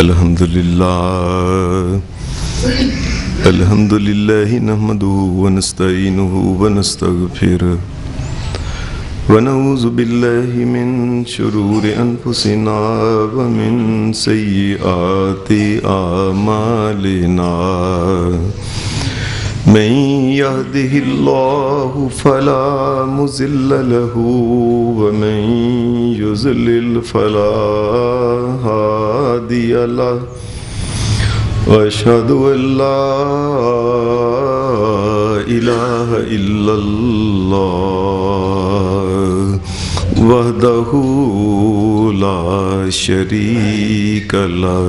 الحمد لله نحمده ونستعينه ونستغفره ونعوذ بالله من شرور أنفسنا ومن سيئات أعمالنا من يهده الله فلا مضل له ومن يضلل فلا هادي له وأشهد أن لا إله إلا الله وحده لا شريك له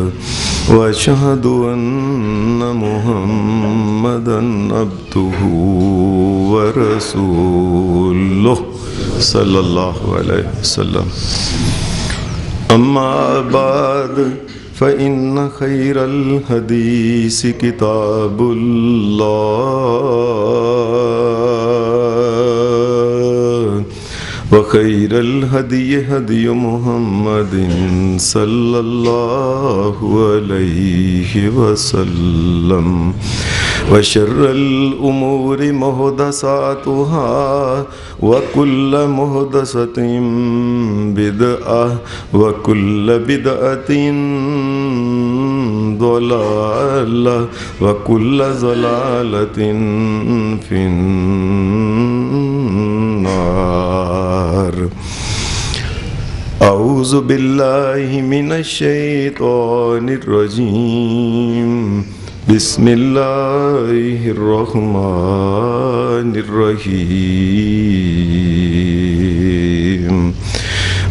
وأشهد أن محمدا عبده ورسوله صلى الله عليه وسلم. أما بعد فإن خير الحديث كتاب الله وخير الهدي هدي محمد صلى الله عليه وسلم وشر الأمور محدثاتها وكل محدثة بدعة وكل بدعة ضلالة وكل ضلالة في النار. أعوذ بالله من الشيطان الرجيم. بسم الله الرحمن الرحيم.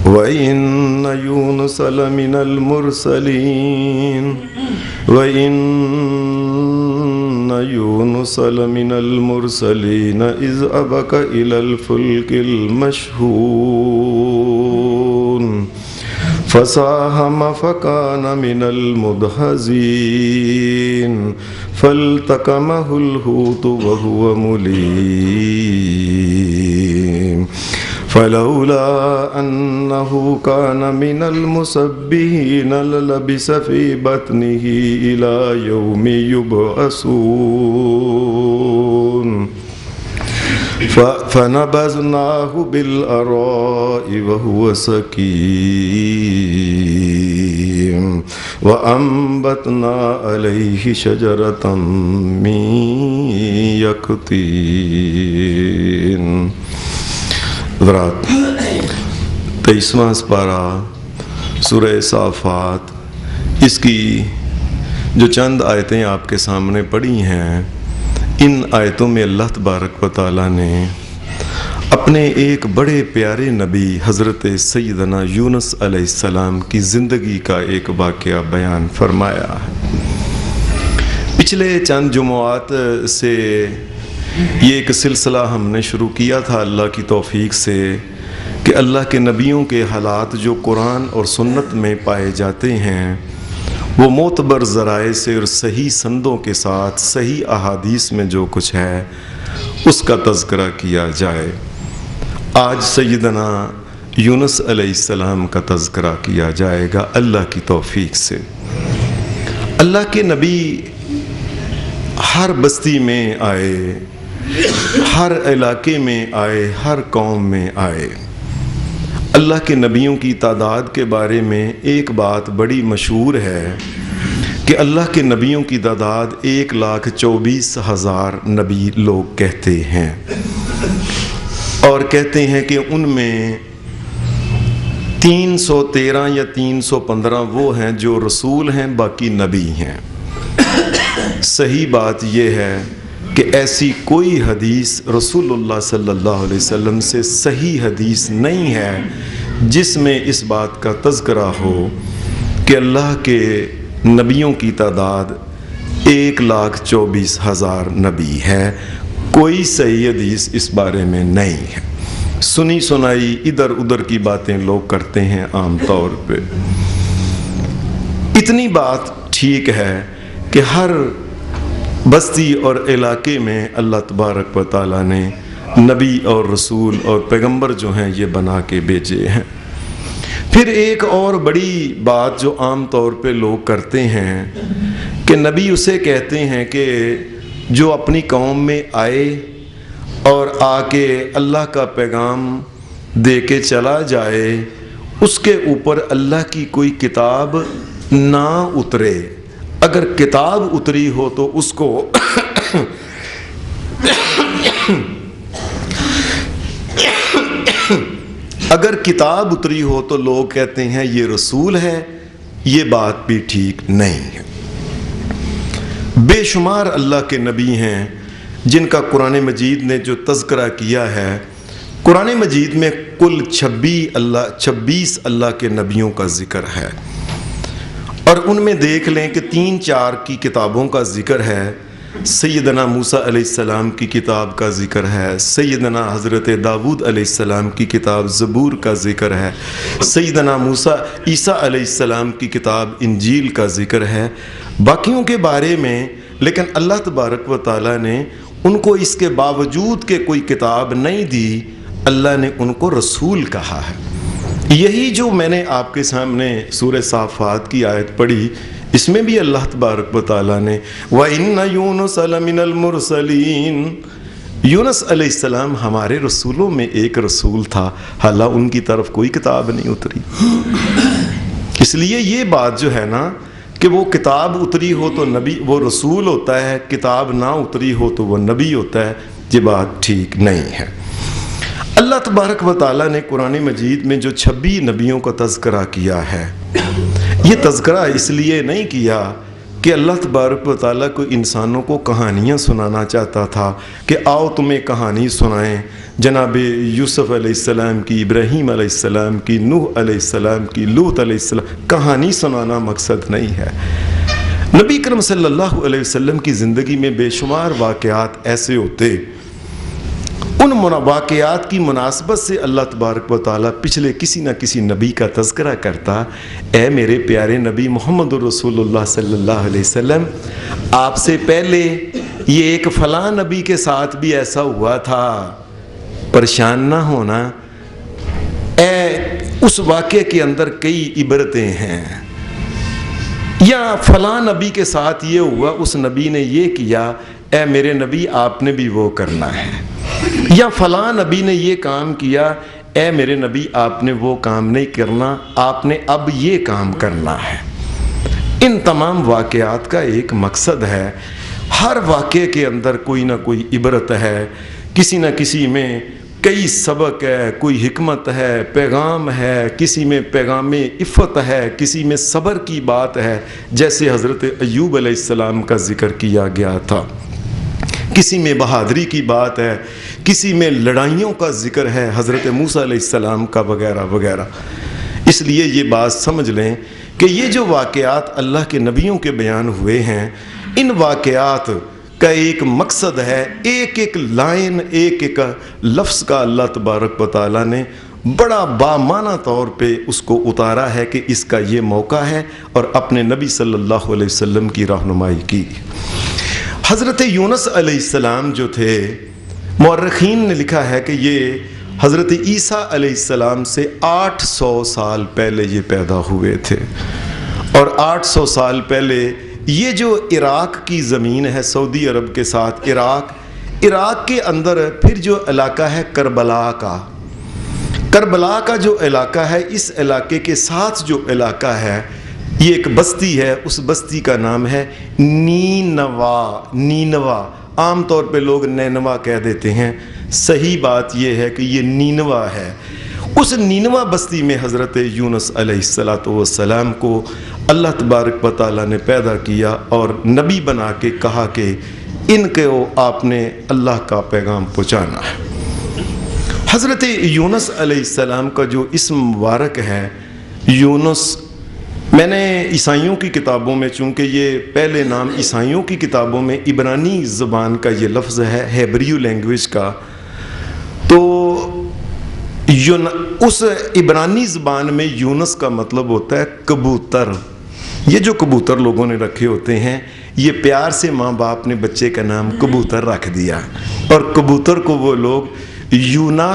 وإن يونس لمن المرسلين إذ أبق إلى الفلك المشحون فساهم فكان من المدحضين فالتقمه الحوت وهو مليم فلولا أنه كان من المسبحين للبث في بطنه إلى يوم يبعثون فنبذناه بالأراء وهو سقيم وأنبتنا عليه شجرة من يقطين. حضرات، 23واں سپارہ سورہ صافات، اس کی جو چند آیتیں آپ کے سامنے پڑھی ہیں، ان آیتوں میں اللہ تبارک و تعالیٰ نے اپنے ایک بڑے پیارے نبی حضرت سیدنا یونس علیہ السلام کی زندگی کا ایک واقعہ بیان فرمایا ہے. پچھلے چند جمعات سے یہ ایک سلسلہ ہم نے شروع کیا تھا اللہ کی توفیق سے کہ اللہ کے نبیوں کے حالات جو قرآن اور سنت میں پائے جاتے ہیں وہ معتبر ذرائع سے اور صحیح سندوں کے ساتھ صحیح احادیث میں جو کچھ ہے اس کا تذکرہ کیا جائے. آج سیدنا یونس علیہ السلام کا تذکرہ کیا جائے گا اللہ کی توفیق سے. اللہ کے نبی ہر بستی میں آئے، ہر علاقے میں آئے، ہر قوم میں آئے. اللہ کے نبیوں کی تعداد کے بارے میں ایک بات بڑی مشہور ہے کہ اللہ کے نبیوں کی تعداد 1,24,000 نبی لوگ کہتے ہیں، اور کہتے ہیں کہ ان میں 313 یا 315 وہ ہیں جو رسول ہیں، باقی نبی ہیں. صحیح بات یہ ہے کہ ایسی کوئی حدیث رسول اللہ صلی اللہ علیہ وسلم سے صحیح حدیث نہیں ہے جس میں اس بات کا تذکرہ ہو کہ اللہ کے نبیوں کی تعداد 1,24,000 نبی ہے. کوئی صحیح حدیث اس بارے میں نہیں ہے. سنی سنائی ادھر ادھر کی باتیں لوگ کرتے ہیں عام طور پہ. اتنی بات ٹھیک ہے کہ ہر بستی اور علاقے میں اللہ تبارک و تعالیٰ نے نبی اور رسول اور پیغمبر جو ہیں یہ بنا کے بھیجے ہیں. پھر ایک اور بڑی بات جو عام طور پہ لوگ کرتے ہیں کہ نبی اسے کہتے ہیں کہ جو اپنی قوم میں آئے اور آ کے اللہ کا پیغام دے کے چلا جائے اس کے اوپر اللہ کی کوئی کتاب نہ اترے، اگر کتاب اتری ہو تو اس کو اگر کتاب اتری ہو تو لوگ کہتے ہیں یہ رسول ہے، یہ بات بھی ٹھیک نہیں ہے۔ بے شمار اللہ کے نبی ہیں جن کا قرآن مجید نے جو تذکرہ کیا ہے، قرآن مجید میں کل 26 اللہ کے نبیوں کا ذکر ہے، اور ان میں دیکھ لیں کہ 3-4 کی کتابوں کا ذکر ہے۔ سیدنا موسیٰ علیہ السلام کی کتاب کا ذکر ہے، سیدنا حضرت داود علیہ السلام کی کتاب زبور کا ذکر ہے، سیدنا عیسیٰ علیہ السلام کی کتاب انجیل کا ذکر ہے، باقیوں کے بارے میں لیکن اللہ تبارک و تعالیٰ نے ان کو اس کے باوجود کہ کوئی کتاب نہیں دی، اللہ نے ان کو رسول کہا ہے۔ یہی جو میں نے آپ کے سامنے سورہ صافات کی آیت پڑھی، اس میں بھی اللہ تبارک و تعالیٰ نے وَإِنَّ يُونُسَ لَمِنَ الْمُرْسَلِينَ، یونس علیہ السلام ہمارے رسولوں میں ایک رسول تھا، حالانکہ ان کی طرف کوئی کتاب نہیں اتری۔ اس لیے یہ بات جو ہے نا کہ وہ کتاب اتری ہو تو نبی وہ رسول ہوتا ہے، کتاب نہ اتری ہو تو وہ نبی ہوتا ہے، یہ بات ٹھیک نہیں ہے۔ اللہ تبارک و تعالیٰ نے قرآن مجید میں جو 26 نبیوں کا تذکرہ کیا ہے، یہ تذکرہ اس لیے نہیں کیا کہ اللہ تبارک و تعالیٰ کو انسانوں کو کہانیاں سنانا چاہتا تھا کہ آؤ تمہیں کہانی سنائیں، جناب یوسف علیہ السلام کی، ابراہیم علیہ السلام کی، نوح علیہ السلام کی، لوط علیہ السلام، کہانی سنانا مقصد نہیں ہے۔ نبی کرم صلی اللہ علیہ وسلم کی زندگی میں بے شمار واقعات ایسے ہوتے، ان واقعات کی مناسبت سے اللہ تبارک و تعالیٰ پچھلے کسی نہ کسی نبی کا تذکرہ کرتا، اے میرے پیارے نبی محمد رسول اللہ صلی اللہ علیہ وسلم، آپ سے پہلے یہ ایک فلاں نبی کے ساتھ بھی ایسا ہوا تھا، پریشان نہ ہونا، اس واقعے کے اندر کئی عبرتیں ہیں، یا فلاں نبی کے ساتھ یہ ہوا، اس نبی نے یہ کیا، اے میرے نبی آپ نے بھی وہ کرنا ہے، یا فلاں نبی نے یہ کام کیا، اے میرے نبی آپ نے وہ کام نہیں کرنا، آپ نے اب یہ کام کرنا ہے۔ ان تمام واقعات کا ایک مقصد ہے، ہر واقعے کے اندر کوئی نہ کوئی عبرت ہے، کسی نہ کسی میں کئی سبق ہے، کوئی حکمت ہے، پیغام ہے، کسی میں پیغام عفت ہے، کسی میں صبر کی بات ہے، جیسے حضرت ایوب علیہ السلام کا ذکر کیا گیا تھا، کسی میں بہادری کی بات ہے، کسی میں لڑائیوں کا ذکر ہے، حضرت موسیٰ علیہ السلام کا وغیرہ وغیرہ۔ اس لیے یہ بات سمجھ لیں کہ یہ جو واقعات اللہ کے نبیوں کے بیان ہوئے ہیں، ان واقعات کا ایک مقصد ہے، ایک ایک لائن، ایک ایک لفظ کا اللہ تبارک و تعالیٰ نے بڑا بامعنی طور پہ اس کو اتارا ہے کہ اس کا یہ موقع ہے، اور اپنے نبی صلی اللہ علیہ وسلم کی رہنمائی کی۔ حضرت یونس علیہ السلام جو تھے، مورخین نے لکھا ہے کہ یہ حضرت عیسیٰ علیہ السلام سے 800 سال پہلے یہ پیدا ہوئے تھے، اور 800 سال پہلے یہ جو عراق کی زمین ہے، سعودی عرب کے ساتھ عراق کے اندر پھر جو علاقہ ہے کربلا کا جو علاقہ ہے، اس علاقے کے ساتھ جو علاقہ ہے، یہ ایک بستی ہے، اس بستی کا نام ہے نینوا، عام طور پہ لوگ نینوا کہہ دیتے ہیں، صحیح بات یہ ہے کہ یہ نینوا ہے۔ اس نینوا بستی میں حضرت یونس علیہ السلام کو اللہ تبارک و تعالیٰ نے پیدا کیا اور نبی بنا کے کہا کہ ان کو آپ نے اللہ کا پیغام پہنچانا ہے۔ حضرت یونس علیہ السلام کا جو اسم مبارک ہے یونس، میں نے عیسائیوں کی کتابوں میں، چونکہ یہ پہلے نام عیسائیوں کی کتابوں میں عبرانی زبان کا یہ لفظ ہے، ہیبریو لینگویج کا، تو اس عبرانی زبان میں یونس کا مطلب ہوتا ہے کبوتر۔ یہ جو کبوتر لوگوں نے رکھے ہوتے ہیں، یہ پیار سے ماں باپ نے بچے کا نام کبوتر رکھ دیا، اور کبوتر کو وہ لوگ یونا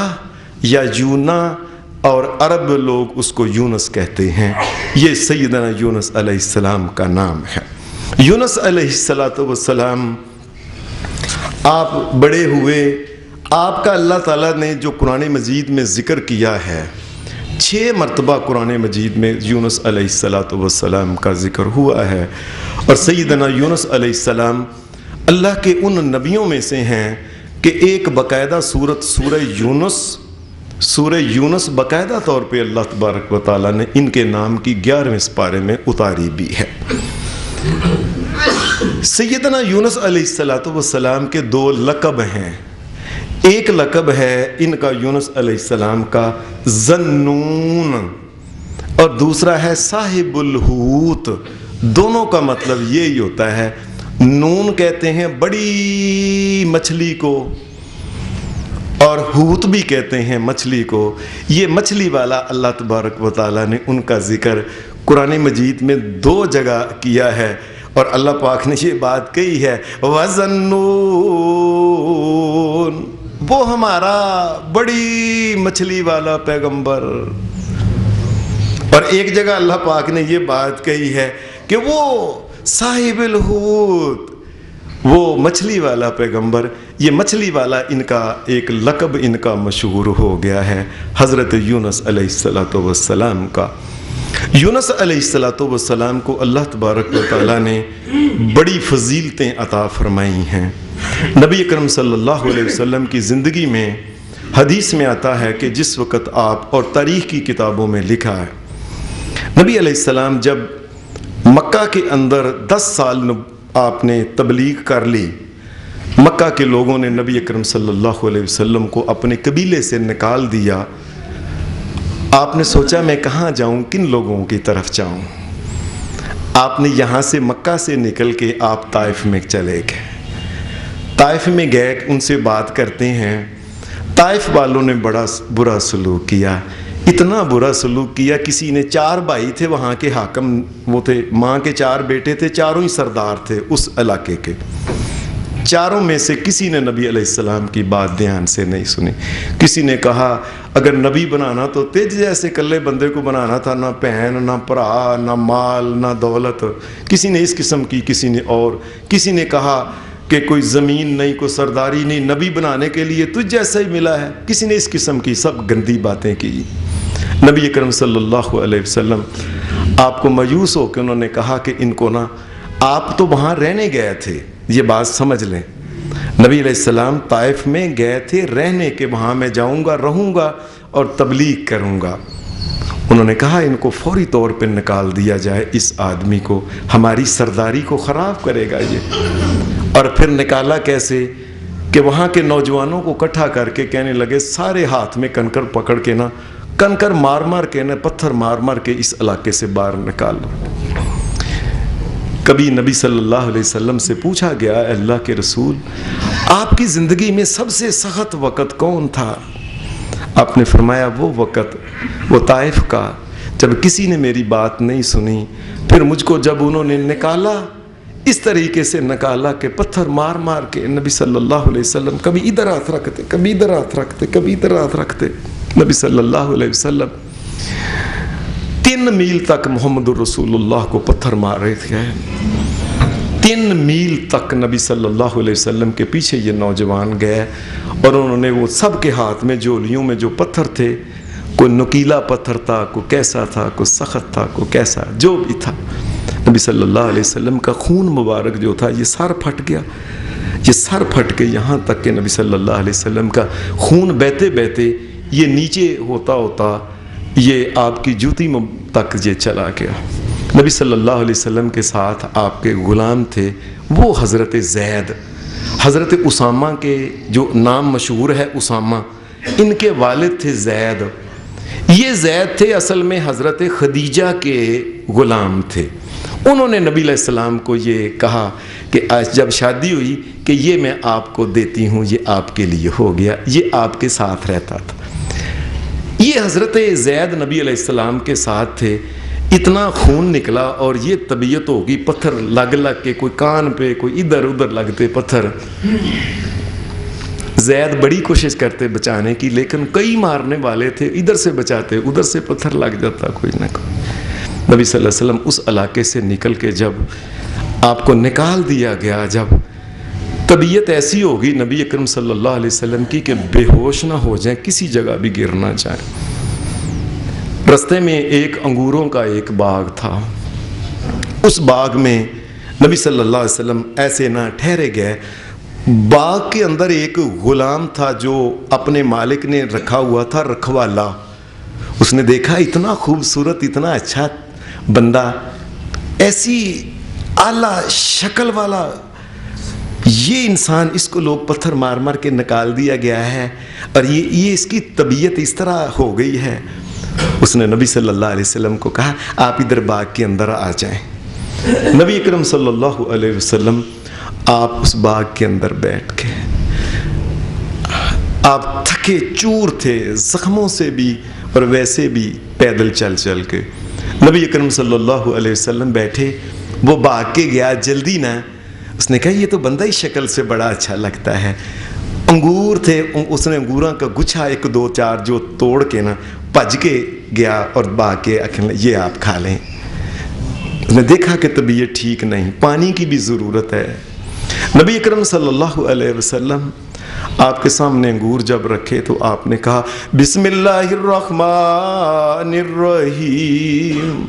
یا یونا اور عرب لوگ اس کو یونس کہتے ہیں. یہ سیدنا یونس علیہ السلام کا نام ہے. یونس علیہ السلام آپ بڑے ہوئے، آپ کا اللہ تعالیٰ نے جو قرآن مجید میں ذکر کیا ہے، 6 مرتبہ قرآن مجید میں یونس علیہ السلام کا ذکر ہوا ہے. اور سیدنا یونس علیہ السلام اللہ کے ان نبیوں میں سے ہیں کہ ایک باقاعدہ سورہ یونس باقاعدہ طور پہ اللہ تبارک و تعالیٰ نے ان کے نام کی 11ویں سپارے میں اتاری بھی ہے. سیدنا یونس علیہ السلام کے 2 لقب ہیں. ایک لقب ہے ان کا یونس علیہ السلام کا ذنون، اور دوسرا ہے صاحب الحوت. دونوں کا مطلب یہی ہوتا ہے. نون کہتے ہیں بڑی مچھلی کو، اور حوت بھی کہتے ہیں مچھلی کو. یہ مچھلی والا اللہ تبارک و تعالیٰ نے ان کا ذکر قرآن مجید میں 2 جگہ کیا ہے. اور اللہ پاک نے یہ بات کہی ہے وَذَنُّونَ، وہ ہمارا بڑی مچھلی والا پیغمبر. اور ایک جگہ اللہ پاک نے یہ بات کہی ہے کہ وہ صاحب الحوت، وہ مچھلی والا پیغمبر. یہ مچھلی والا ان کا ایک لقب ان کا مشہور ہو گیا ہے حضرت یونس علیہ السلام کا. یونس علیہ السلام کو اللہ تبارک و تعالیٰ نے بڑی فضیلتیں عطا فرمائی ہیں. نبی اکرم صلی اللہ علیہ وسلم کی زندگی میں حدیث میں آتا ہے کہ جس وقت آپ، اور تاریخ کی کتابوں میں لکھا ہے، نبی علیہ السلام جب مکہ کے اندر 10 سال آپ نے تبلیغ کر لی، مکہ کے لوگوں نے نبی اکرم صلی اللہ علیہ وسلم کو اپنے قبیلے سے نکال دیا. آپ نے سوچا میں کہاں جاؤں، کن لوگوں کی طرف جاؤں. آپ نے یہاں سے مکہ سے نکل کے آپ طائف میں چلے گئے. طائف میں گئے، ان سے بات کرتے ہیں. طائف والوں نے بڑا برا سلوک کیا، اتنا برا سلوک کیا. کسی نے 4 بھائی تھے وہاں کے حاکم، وہ تھے ماں کے 4 بیٹے تھے، چاروں ہی سردار تھے اس علاقے کے. چاروں میں سے کسی نے نبی علیہ السلام کی بات دھیان سے نہیں سنی. کسی نے کہا اگر نبی بنانا تو تیج جیسے کلے بندے کو بنانا تھا، نہ بہن نہ بھرا نہ مال نہ دولت. کسی نے اس قسم کی، کسی نے اور. کسی نے کہا کہ کوئی زمین نہیں، کوئی سرداری نہیں، نبی بنانے کے لیے تجھ جیسا ہی ملا ہے. کسی نے اس قسم کی سب گندی باتیں کی. نبی اکرم صلی اللہ علیہ وسلم آپ کو مایوس ہو کے انہوں نے کہا کہ ان کو نا، آپ تو وہاں رہنے گئے تھے، یہ بات سمجھ لیں. نبی علیہ السلام طائف میں گئے تھے رہنے کے، وہاں میں جاؤں گا، رہوں گا اور تبلیغ کروں گا. انہوں نے کہا ان کو فوری طور پہ نکال دیا جائے، اس آدمی کو، ہماری سرداری کو خراب کرے گا یہ. اور پھر نکالا کیسے کہ وہاں کے نوجوانوں کو اکٹھا کر کے کہنے لگے سارے ہاتھ میں کنکر پکڑ کے نا، کنکر مار مار کے نا، پتھر مار مار کے اس علاقے سے باہر نکالو. کبھی نبی صلی اللہ علیہ وسلم سے پوچھا گیا اللہ کے رسول آپ کی زندگی میں سب سے سخت وقت کون تھا؟ آپ نے فرمایا وہ وقت، وہ طائف کا، جب کسی نے میری بات نہیں سنی. پھر مجھ کو جب انہوں نے نکالا، اس طریقے سے نکالا کہ پتھر مار مار کے، نبی صلی اللہ علیہ وسلم کبھی ادھر ہاتھ رکھتے، کبھی ادھر ہاتھ رکھتے، کبھی ادھر ہاتھ رکھتے. نبی صلی اللہ علیہ وسلم 3 میل تک محمد الرسول اللہ کو پتھر مار رہے تھے. 3 میل تک نبی صلی اللہ علیہ وسلم کے پیچھے یہ نوجوان گئے، اور انہوں نے وہ سب کے ہاتھ میں جولیوں میں جو پتھر تھے، کوئی نکیلا پتھر تھا، کوئی کیسا تھا، کوئی سخت تھا، کوئی کیسا، جو بھی تھا. نبی صلی اللہ علیہ وسلم کا خون مبارک جو تھا، یہ سر پھٹ گیا. یہ سر پھٹ کے یہاں تک کہ نبی صلی اللہ علیہ وسلم کا خون بہتے بہتے یہ نیچے ہوتا ہوتا یہ آپ کی جوتی تک یہ چلا گیا. نبی صلی اللہ علیہ وسلم کے ساتھ آپ کے غلام تھے، وہ حضرت زید، حضرت اسامہ کے جو نام مشہور ہے اسامہ، ان کے والد تھے زید. یہ زید تھے اصل میں حضرت خدیجہ کے غلام تھے. انہوں نے نبی علیہ السلام کو یہ کہا کہ آج جب شادی ہوئی کہ یہ میں آپ کو دیتی ہوں، یہ آپ کے لیے ہو گیا، یہ آپ کے ساتھ رہتا تھا. یہ حضرت زید نبی علیہ السلام کے ساتھ تھے. اتنا خون نکلا اور یہ طبیعت ہوگی، پتھر لگ لگ کے، کوئی کان پہ، کوئی ادھر ادھر لگتے پتھر. زید بڑی کوشش کرتے بچانے کی، لیکن کئی مارنے والے تھے، ادھر سے بچاتے ادھر سے پتھر لگ جاتا کوئی نہ کوئی۔ نبی صلی اللہ علیہ وسلم اس علاقے سے نکل کے جب آپ کو نکال دیا گیا، جب طبیعت ایسی ہوگی نبی اکرم صلی اللہ علیہ وسلم کی کہ بے ہوش نہ ہو جائیں، کسی جگہ بھی گر نہ جائیں۔ رستے میں ایک انگوروں کا ایک باغ تھا، اس باغ میں نبی صلی اللہ علیہ وسلم ایسے نہ ٹھہرے گئے۔ باغ کے اندر ایک غلام تھا جو اپنے مالک نے رکھا ہوا تھا، رکھوالا۔ اس نے دیکھا اتنا خوبصورت، اتنا اچھا بندہ، ایسی اعلیٰ شکل والا یہ انسان، اس کو لوگ پتھر مار مار کے نکال دیا گیا ہے، اور یہ اس کی طبیعت اس طرح ہو گئی ہے۔ اس نے نبی صلی اللہ علیہ وسلم کو کہا آپ ادھر باغ کے اندر آ جائیں۔ نبی اکرم صلی اللہ علیہ وسلم آپ اس باغ کے اندر بیٹھ کے، آپ تھکے چور تھے زخموں سے بھی اور ویسے بھی پیدل چل چل کے۔ نبی اکرم صلی اللہ علیہ وسلم بیٹھے، وہ بھاگ کے گیا جلدی نہ، اس نے کہا یہ تو بندہ ہی شکل سے بڑا اچھا لگتا ہے۔ انگور تھے، اس نے انگوراں کا گچھا ایک دو چار جو توڑ کے نا بھج کے گیا اور بھاگ کے یہ آپ کھا لیں۔ اس نے دیکھا کہ طبیعت ٹھیک نہیں، پانی کی بھی ضرورت ہے۔ نبی اکرم صلی اللہ علیہ وسلم آپ کے سامنے انگور جب رکھے تو آپ نے کہا بسم اللہ الرحمن الرحیم۔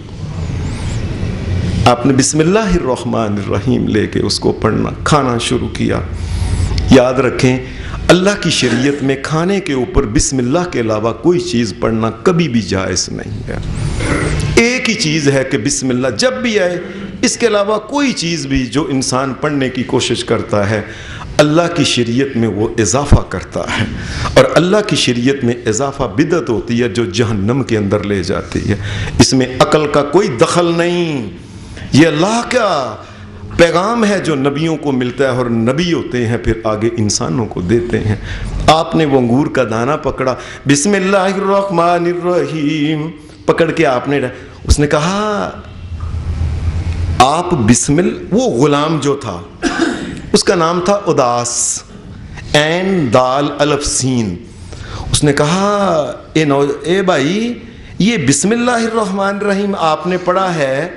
آپ نے بسم اللہ الرحمن الرحیم لے کے اس کو پڑھنا، کھانا شروع کیا۔ یاد رکھیں اللہ کی شریعت میں کھانے کے اوپر بسم اللہ کے علاوہ کوئی چیز پڑھنا کبھی بھی جائز نہیں ہے۔ ایک ہی چیز ہے کہ بسم اللہ جب بھی آئے، اس کے علاوہ کوئی چیز بھی جو انسان پڑھنے کی کوشش کرتا ہے اللہ کی شریعت میں وہ اضافہ کرتا ہے، اور اللہ کی شریعت میں اضافہ بدعت ہوتی ہے جو جہنم کے اندر لے جاتی ہے۔ اس میں عقل کا کوئی دخل نہیں، یہ اللہ کا پیغام ہے جو نبیوں کو ملتا ہے، اور نبی ہوتے ہیں پھر آگے انسانوں کو دیتے ہیں۔ آپ نے وہ انگور کا دانہ پکڑا، بسم اللہ الرحمن الرحیم پکڑ کے آپ نے، اس نے کہا آپ بسم اللہ، وہ غلام جو تھا اس کا نام تھا اداس، عین دال الف سین۔ اس نے کہا اے بھائی یہ بسم اللہ الرحمن الرحیم آپ نے پڑھا ہے،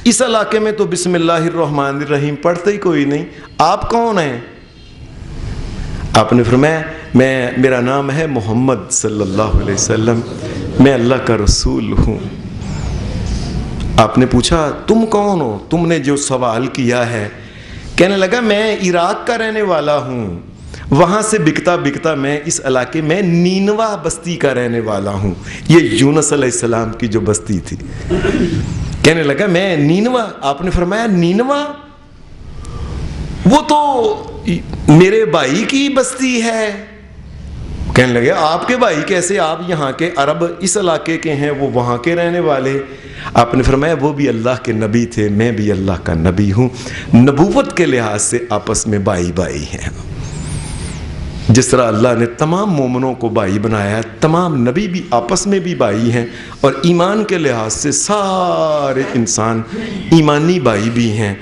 اس علاقے میں تو بسم اللہ الرحمن الرحیم پڑھتے ہی کوئی نہیں، آپ کون ہیں؟ آپ نے فرمایا میرا نام ہے محمد صلی اللہ علیہ وسلم، میں اللہ کا رسول ہوں۔ آپ نے پوچھا تم کون ہو؟ تم نے جو سوال کیا ہے، کہنے لگا میں عراق کا رہنے والا ہوں، وہاں سے بکتا بکتا میں اس علاقے میں نینوا بستی کا رہنے والا ہوں۔ یہ یونس علیہ السلام کی جو بستی تھی، کہنے لگا میں نینوا۔ آپ نے فرمایا نینوا وہ تو میرے بھائی کی بستی ہے۔ کہنے لگے آپ کے بھائی کیسے؟ آپ یہاں کے عرب اس علاقے کے ہیں، وہ وہاں کے رہنے والے۔ آپ نے فرمایا وہ بھی اللہ کے نبی تھے، میں بھی اللہ کا نبی ہوں، نبوت کے لحاظ سے آپس میں بھائی بھائی ہیں۔ جس طرح اللہ نے تمام مومنوں کو بھائی بنایا ہے، تمام نبی بھی آپس میں بھی بھائی ہیں، اور ایمان کے لحاظ سے سارے انسان ایمانی بھائی بھی ہیں۔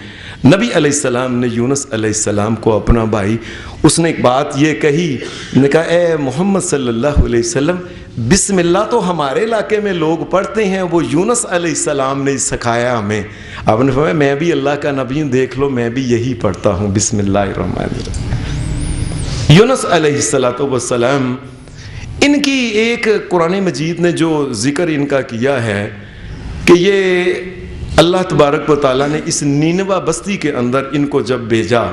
نبی علیہ السلام نے یونس علیہ السلام کو اپنا بھائی، اس نے ایک بات یہ کہی، نے کہا اے محمد صلی اللہ علیہ وسلم بسم اللہ تو ہمارے علاقے میں لوگ پڑھتے ہیں، وہ یونس علیہ السلام نے سکھایا ہمیں۔ آپ نے فرمایا میں بھی اللہ کا نبی ہوں، دیکھ لو میں بھی یہی پڑھتا ہوں بسم اللہ الرحمن الرحیم۔ یونس علیہ السلام، ان کی ایک قرآن مجید نے جو ذکر ان کا کیا ہے کہ یہ اللہ تبارک و تعالیٰ نے اس نینوا بستی کے اندر ان کو جب بھیجا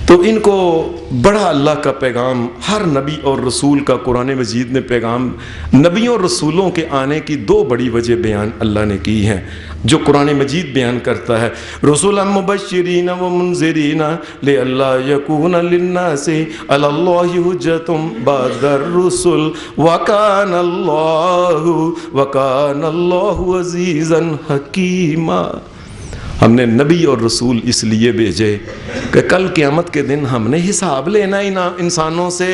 تو ان کو بڑا اللہ کا پیغام، ہر نبی اور رسول کا قرآن مجید نے پیغام، نبیوں اور رسولوں کے آنے کی دو بڑی وجہ بیان اللہ نے کی ہیں جو قرآن مجید بیان کرتا ہے۔ رسولا مبشرین و منذرین لئلا یکون للناس علی اللہ حجۃ بعد الرسل وکان اللہ عزیزا حکیما۔ ہم نے نبی اور رسول اس لیے بھیجے کہ کل قیامت کے دن ہم نے حساب لینا ہی انسانوں سے،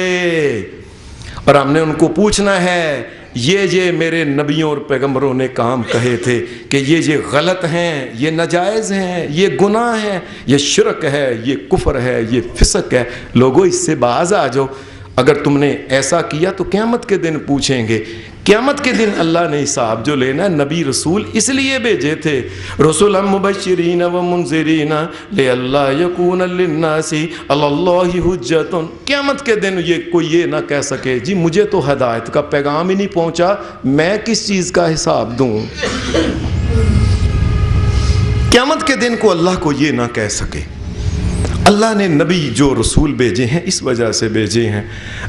اور ہم نے ان کو پوچھنا ہے یہ میرے نبیوں اور پیغمبروں نے کام کہے تھے کہ یہ غلط ہیں، یہ ناجائز ہیں، یہ گناہ ہے، یہ شرک ہے، یہ کفر ہے، یہ فسق ہے، لوگوں اس سے باز آ جاؤ۔ اگر تم نے ایسا کیا تو قیامت کے دن پوچھیں گے۔ قیامت کے دن اللہ نے حساب جو لینا، نبی رسول اس لیے بھیجے تھے، رسولا مبشرین و منذرین لئلا یکون للناس علی اللہ حجۃ۔ قیامت کے دن یہ کوئی یہ نہ کہہ سکے جی مجھے تو ہدایت کا پیغام ہی نہیں پہنچا، میں کس چیز کا حساب دوں۔ قیامت کے دن کو اللہ کو یہ نہ کہہ سکے۔ اللہ نے نبی جو رسول بھیجے ہیں اس وجہ سے بھیجے ہیں۔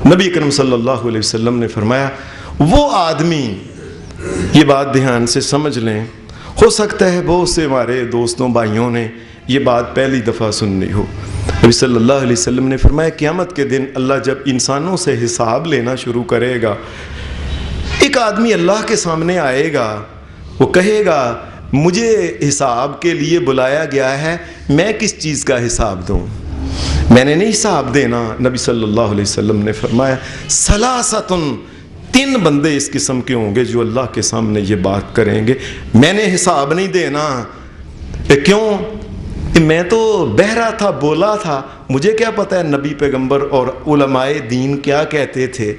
نبی اکرم صلی اللہ علیہ وسلم نے فرمایا وہ آدمی، یہ بات دھیان سے سمجھ لیں، ہو سکتا ہے بہت سے ہمارے دوستوں بھائیوں نے یہ بات پہلی دفعہ سننی ہو۔ نبی صلی اللہ علیہ وسلم نے فرمایا قیامت کے دن اللہ جب انسانوں سے حساب لینا شروع کرے گا، ایک آدمی اللہ کے سامنے آئے گا، وہ کہے گا مجھے حساب کے لیے بلایا گیا ہے، میں کس چیز کا حساب دوں، میں نے نہیں حساب دینا۔ نبی صلی اللہ علیہ وسلم نے فرمایا ثلاثۃ، تین بندے اس قسم کے ہوں گے جو اللہ کے سامنے یہ بات کریں گے میں نے حساب نہیں دینا۔ کیوں؟ میں تو بہرا تھا، بولا تھا، مجھے کیا پتہ ہے نبی پیغمبر اور علماء دین کیا کہتے تھے،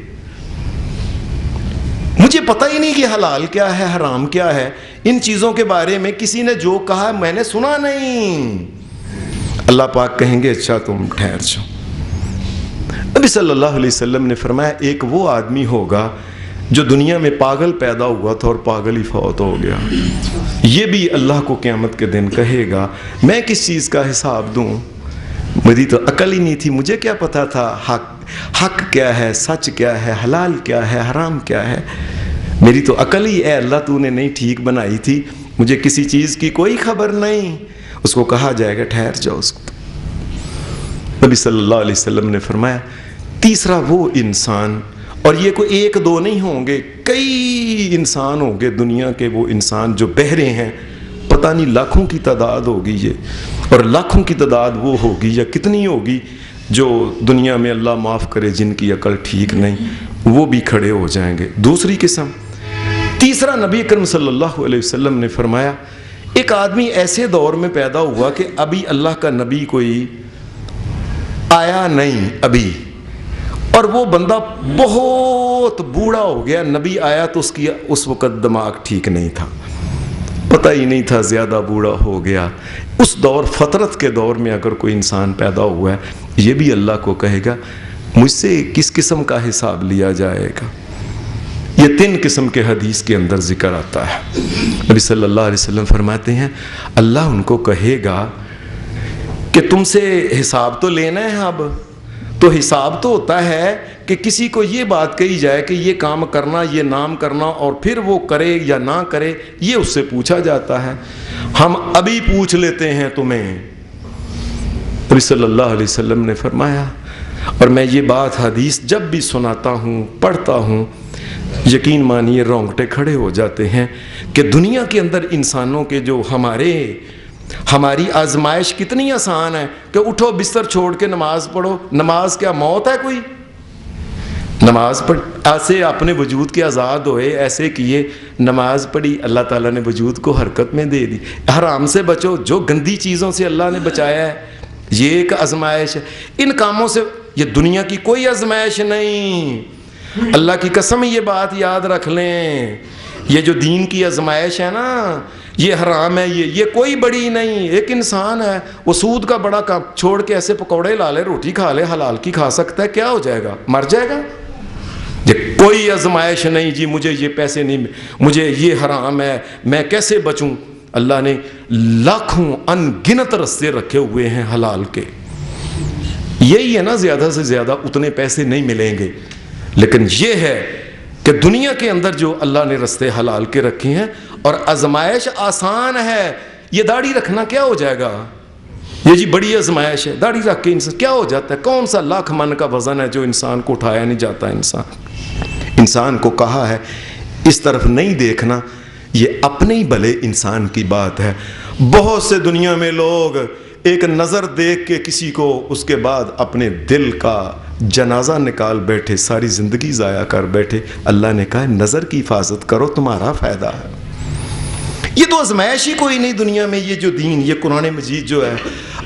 مجھے پتہ ہی نہیں کہ حلال کیا ہے حرام کیا ہے، ان چیزوں کے بارے میں کسی نے جو کہا میں نے سنا نہیں۔ اللہ پاک کہیں گے اچھا تم ٹھہر جاؤ۔ نبی صلی اللہ علیہ وسلم نے فرمایا ایک وہ آدمی ہوگا جو دنیا میں پاگل پیدا ہوا تھا اور پاگل ہی فوت ہو گیا، یہ بھی اللہ کو قیامت کے دن کہے گا میں کس چیز کا حساب دوں، میری تو عقل ہی نہیں تھی، مجھے کیا پتا تھا حق کیا ہے، سچ کیا ہے، حلال کیا ہے، حرام کیا ہے، میری تو عقل ہی اے اللہ تو نے نہیں ٹھیک بنائی تھی، مجھے کسی چیز کی کوئی خبر نہیں۔ اس کو کہا جائے گا ٹھہر جاؤ۔ اس کو نبی صلی اللہ علیہ وسلم نے فرمایا تیسرا وہ انسان، اور یہ کوئی ایک دو نہیں ہوں گے، کئی انسان ہوں گے دنیا کے، وہ انسان جو بہرے ہیں، پتہ نہیں لاکھوں کی تعداد ہوگی یہ، اور لاکھوں کی تعداد وہ ہوگی یا کتنی ہوگی جو دنیا میں اللہ معاف کرے جن کی عقل ٹھیک نہیں، وہ بھی کھڑے ہو جائیں گے۔ دوسری قسم، تیسرا نبی اکرم صلی اللہ علیہ وسلم نے فرمایا ایک آدمی ایسے دور میں پیدا ہوا کہ ابھی اللہ کا نبی کوئی آیا نہیں ابھی، اور وہ بندہ بہت بوڑھا ہو گیا، نبی آیا تو اس وقت دماغ ٹھیک نہیں تھا، پتہ ہی نہیں تھا، زیادہ بوڑھا ہو گیا۔ اس دور فطرت کے دور میں اگر کوئی انسان پیدا ہوا ہے، یہ بھی اللہ کو کہے گا مجھ سے کس قسم کا حساب لیا جائے گا۔ یہ تین قسم کے حدیث کے اندر ذکر آتا ہے۔ نبی صلی اللہ علیہ وسلم فرماتے ہیں اللہ ان کو کہے گا کہ تم سے حساب تو لینا ہے، اب تو حساب تو ہوتا ہے کہ کسی کو یہ بات کہی جائے کہ یہ کام کرنا، یہ نام کرنا، اور پھر وہ کرے یا نہ کرے، یہ اس سے پوچھا جاتا ہے۔ ہم ابھی پوچھ لیتے ہیں تمہیں۔ نبی صلی اللہ علیہ وسلم نے فرمایا، اور میں یہ بات حدیث جب بھی سناتا ہوں، پڑھتا ہوں، یقین مانیے رونگٹے کھڑے ہو جاتے ہیں کہ دنیا کے اندر انسانوں کے جو ہماری آزمائش کتنی آسان ہے کہ اٹھو بستر چھوڑ کے نماز پڑھو۔ نماز کیا موت ہے کوئی؟ نماز پڑھ ایسے اپنے وجود کے آزاد ہوئے، ایسے کیے، نماز پڑھی، اللہ تعالیٰ نے وجود کو حرکت میں دے دی۔ حرام سے بچو، جو گندی چیزوں سے اللہ نے بچایا ہے، یہ ایک آزمائش ہے۔ ان کاموں سے یہ دنیا کی کوئی آزمائش نہیں، اللہ کی قسم یہ بات یاد رکھ لیں، یہ جو دین کی آزمائش ہے نا، یہ حرام ہے، یہ کوئی بڑی نہیں۔ ایک انسان ہے وہ سود کا بڑا کام چھوڑ کے ایسے پکوڑے لا لے، روٹی کھا لے، حلال کی کھا سکتا ہے، کیا ہو جائے گا؟ مر جائے گا۔ یہ کوئی آزمائش نہیں جی مجھے یہ پیسے نہیں، مجھے یہ حرام ہے، میں کیسے بچوں؟ اللہ نے لاکھوں ان گنت رستے رکھے ہوئے ہیں حلال کے۔ یہی ہے نا، زیادہ سے زیادہ اتنے پیسے نہیں ملیں گے، لیکن یہ ہے کہ دنیا کے اندر جو اللہ نے رستے حلال کے رکھے ہیں، اور آزمائش آسان ہے۔ یہ داڑھی رکھنا کیا ہو جائے گا؟ یہ جی بڑی آزمائش ہے، داڑھی رکھ کے انسان کیا ہو جاتا ہے؟ کون سا لاکھ من کا وزن ہے جو انسان کو اٹھایا نہیں جاتا؟ انسان کو کہا ہے اس طرف نہیں دیکھنا، یہ اپنے ہی بھلے انسان کی بات ہے۔ بہت سے دنیا میں لوگ ایک نظر دیکھ کے کسی کو اس کے بعد اپنے دل کا جنازہ نکال بیٹھے، ساری زندگی ضائع کر بیٹھے۔ اللہ نے کہا نظر کی حفاظت کرو، تمہارا فائدہ ہے۔ یہ تو آزمائش ہی کوئی نہیں دنیا میں۔ یہ جو دین، یہ قرآن مجید جو ہے،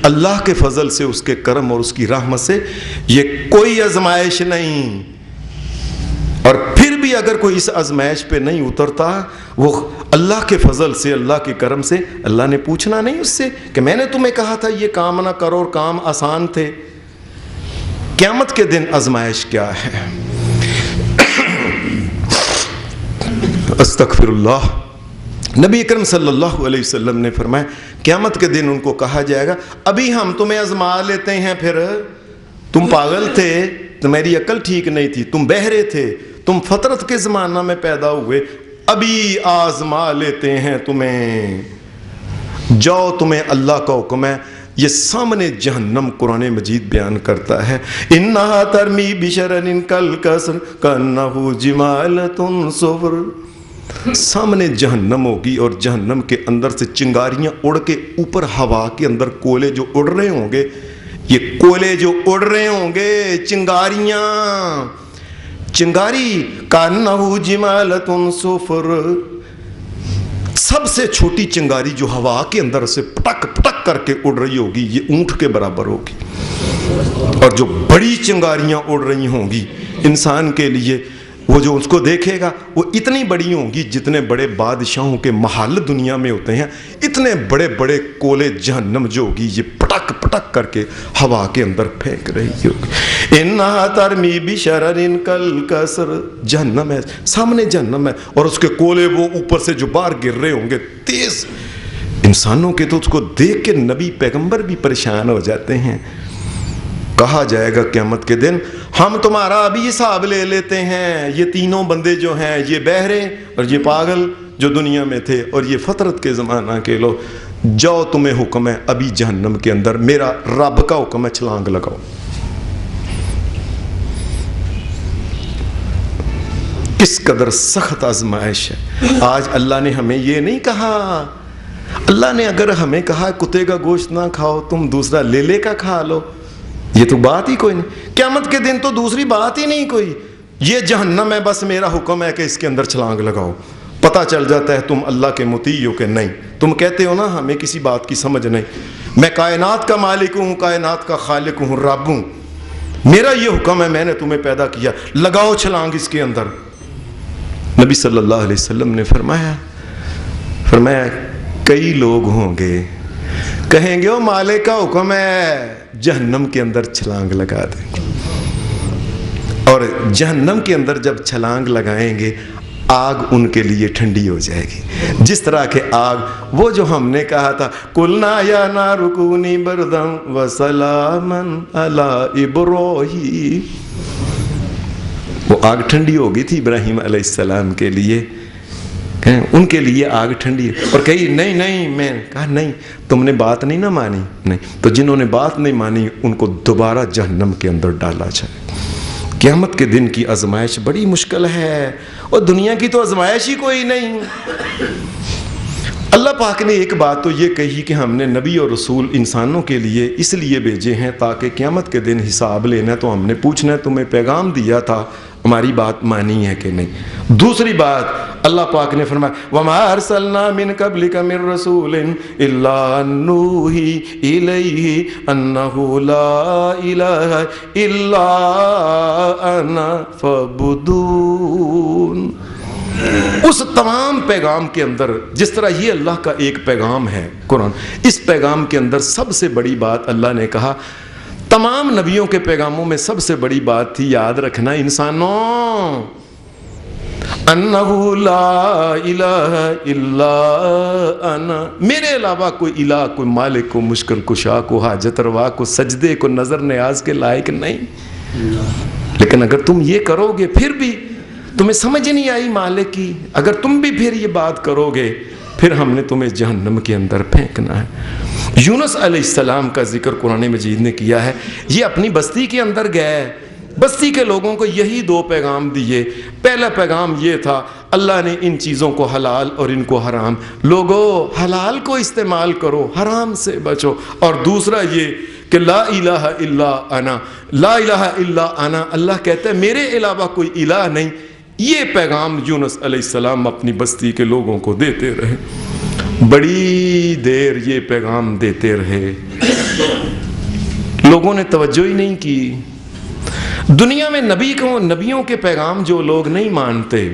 اللہ کے فضل سے، اس کے کرم اور اس کی رحمت سے یہ کوئی آزمائش نہیں. اور پھر بھی اگر کوئی اس آزمائش پہ نہیں اترتا، وہ اللہ کے فضل سے، اللہ کے کرم سے، اللہ نے پوچھنا نہیں اس سے کہ میں نے تمہیں کہا تھا یہ کام نہ کرو اور کام آسان تھے. قیامت کے دن آزمائش کیا ہے؟ استغفر اللہ. نبی اکرم صلی اللہ علیہ وسلم نے فرمایا قیامت کے دن ان کو کہا جائے گا ابھی ہم تمہیں آزما لیتے ہیں، پھر تم پاگل تھے، تمہاری عقل ٹھیک نہیں تھی، تم بہرے تھے، تم فطرت کے زمانہ میں پیدا ہوئے، ابھی آزما لیتے ہیں تمہیں، جاؤ تمہیں اللہ کا حکم ہے. یہ سامنے جہنم قرآن مجید بیان کرتا ہے انہا ترمی بشرر کالقصر کانہ جمالۃ صفر. سامنے جہنم ہوگی اور جہنم کے اندر سے چنگاریاں اڑ کے اوپر ہوا کے اندر کولے جو اڑ رہے ہوں گے، یہ کولے جو اڑ رہے ہوں گے، چنگاری کانہ جمالۃ صفر، سب سے چھوٹی چنگاری جو ہوا کے اندر سے پٹک پٹک کر کے اڑ رہی ہوگی یہ اونٹ کے برابر ہوگی. اور جو بڑی چنگاریاں اڑ رہی ہوں گی انسان کے لیے، وہ جو اس کو دیکھے گا وہ اتنی بڑی ہوں گی جتنے بڑے بادشاہوں کے محل دنیا میں ہوتے ہیں، اتنے بڑے بڑے کولے جہنم جو ہوگی یہ پٹک پٹک کر کے ہوا کے اندر پھینک رہی ہوگی. انہا ترمی بشرر کالقصر، جہنم ہے، سامنے جہنم ہے اور اس کے کولے وہ اوپر سے جو باہر گر رہے ہوں گے تیز. انسانوں کے تو اس کو دیکھ کے نبی پیغمبر بھی پریشان ہو جاتے ہیں. کہا جائے گا قیامت کے دن ہم تمہارا ابھی حساب لے لیتے ہیں. یہ تینوں بندے جو ہیں، یہ بہرے اور یہ پاگل جو دنیا میں تھے اور یہ فطرت کے زمانہ کے لوگ، جاؤ تمہیں حکم ہے ابھی جہنم کے اندر، میرا رب کا حکم ہے چھلانگ لگاؤ. کس قدر سخت آزمائش ہے. آج اللہ نے ہمیں یہ نہیں کہا، اللہ نے اگر ہمیں کہا کتے کا گوشت نہ کھاؤ، تم دوسرا لے کا کھا لو، یہ تو بات ہی کوئی نہیں. قیامت کے دن تو دوسری بات ہی نہیں کوئی، یہ جہنم ہے، بس میرا حکم ہے کہ اس کے اندر چھلانگ لگاؤ. پتہ چل جاتا ہے تم اللہ کے مطیع ہو کہ نہیں. تم کہتے ہو نا ہمیں کسی بات کی سمجھ نہیں، میں کائنات کا مالک ہوں، کائنات کا خالق ہوں، رب ہوں، میرا یہ حکم ہے، میں نے تمہیں پیدا کیا، لگاؤ چھلانگ اس کے اندر. نبی صلی اللہ علیہ وسلم نے فرمایا کئی لوگ ہوں گے کہیں گے وہ مالک کا حکم ہے، جہنم کے اندر چھلانگ لگا دیں گے. اور جہنم کے اندر جب چھلانگ لگائیں گے آگ ان کے لیے ٹھنڈی ہو جائے گی. جس طرح کے آگ وہ جو ہم نے کہا تھا قُلْنَا يَا نَارُ كُونِي بَرْدًا وَسَلَامًا عَلَىٰ إِبْرَاهِيمَ، وہ آگ ٹھنڈی ہو گئی تھی ابراہیم علیہ السلام کے لیے، ان کے لیے آگ ٹھنڈی. اور کہی نہیں، میں کہا نہیں، تم نے بات نہیں نہ مانی. نہیں تو جنہوں نے بات نہیں مانی ان کو دوبارہ جہنم کے اندر ڈالا جائے. قیامت کے دن کی آزمائش بڑی مشکل ہے اور دنیا کی تو آزمائش ہی کوئی نہیں. اللہ پاک نے ایک بات تو یہ کہی کہ ہم نے نبی اور رسول انسانوں کے لیے اس لیے بھیجے ہیں تاکہ قیامت کے دن حساب لینا تو ہم نے پوچھنا ہے تمہیں پیغام دیا تھا، ہماری بات مانی ہے کہ نہیں. دوسری بات اللہ پاک نے فرمایا وَمَا أَرْسَلْنَا مِن قَبْلِكَ مِن رَّسُولٍ إِلَّا نُوحِي إِلَيْهِ أَنَّهُ لَا إِلَٰهَ إِلَّا أَنَا فَاعْبُدُونِ. اس تمام پیغام کے اندر جس طرح یہ اللہ کا ایک پیغام ہے قرآن، اس پیغام کے اندر سب سے بڑی بات اللہ نے کہا، تمام نبیوں کے پیغاموں میں سب سے بڑی بات تھی، یاد رکھنا انسانوں، انہو لا الہ الا انا، میرے علاوہ کوئی الہ، کوئی مالک، کو مشکل کشا، کو حاجت روا، کو سجدے، کو نظر نیاز کے لائق نہیں. لیکن اگر تم یہ کرو گے پھر بھی تمہیں سمجھ نہیں آئی مالک کی، اگر تم بھی پھر یہ بات کرو گے پھر ہم نے تمہیں جہنم کے اندر پھینکنا ہے. یونس علیہ السلام کا ذکر قرآن مجید نے کیا ہے. یہ اپنی بستی کے اندر گئے، بستی کے لوگوں کو یہی دو پیغام دیے. پہلا پیغام یہ تھا اللہ نے ان چیزوں کو حلال اور ان کو حرام، لوگوں حلال کو استعمال کرو، حرام سے بچو. اور دوسرا یہ کہ لا الہ الا انا، لا الہ الا انا، اللہ کہتا ہے میرے علاوہ کوئی الہ نہیں. یہ پیغام یونس علیہ السلام اپنی بستی کے لوگوں کو دیتے رہے. بڑی دیر یہ پیغام دیتے رہے، لوگوں نے توجہ ہی نہیں کی۔ دنیا میں نبیوں کے پیغام جو لوگ نہیں مانتے،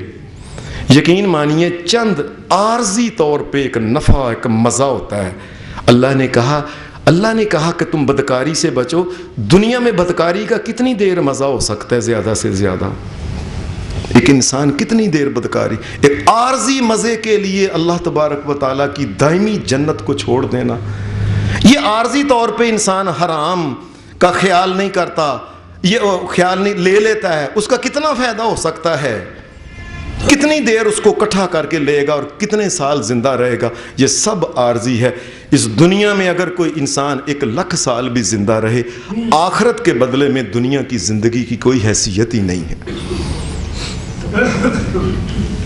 یقین مانیے چند عارضی طور پہ ایک نفع، ایک مزہ ہوتا ہے۔ اللہ نے کہا کہ تم بدکاری سے بچو۔ دنیا میں بدکاری کا کتنی دیر مزہ ہو سکتا ہے؟ زیادہ سے زیادہ ایک انسان کتنی دیر بدکاری، ایک عارضی مزے کے لیے اللہ تبارک و تعالیٰ کی دائمی جنت کو چھوڑ دینا۔ یہ عارضی طور پہ انسان حرام کا خیال نہیں کرتا، یہ خیال نہیں لے لیتا ہے، اس کا کتنا فائدہ ہو سکتا ہے؟ کتنی دیر اس کو اکٹھا کر کے لے گا اور کتنے سال زندہ رہے گا؟ یہ سب عارضی ہے۔ اس دنیا میں اگر کوئی انسان 1,00,000 سال بھی زندہ رہے، آخرت کے بدلے میں دنیا کی زندگی کی کوئی حیثیت ہی نہیں ہے۔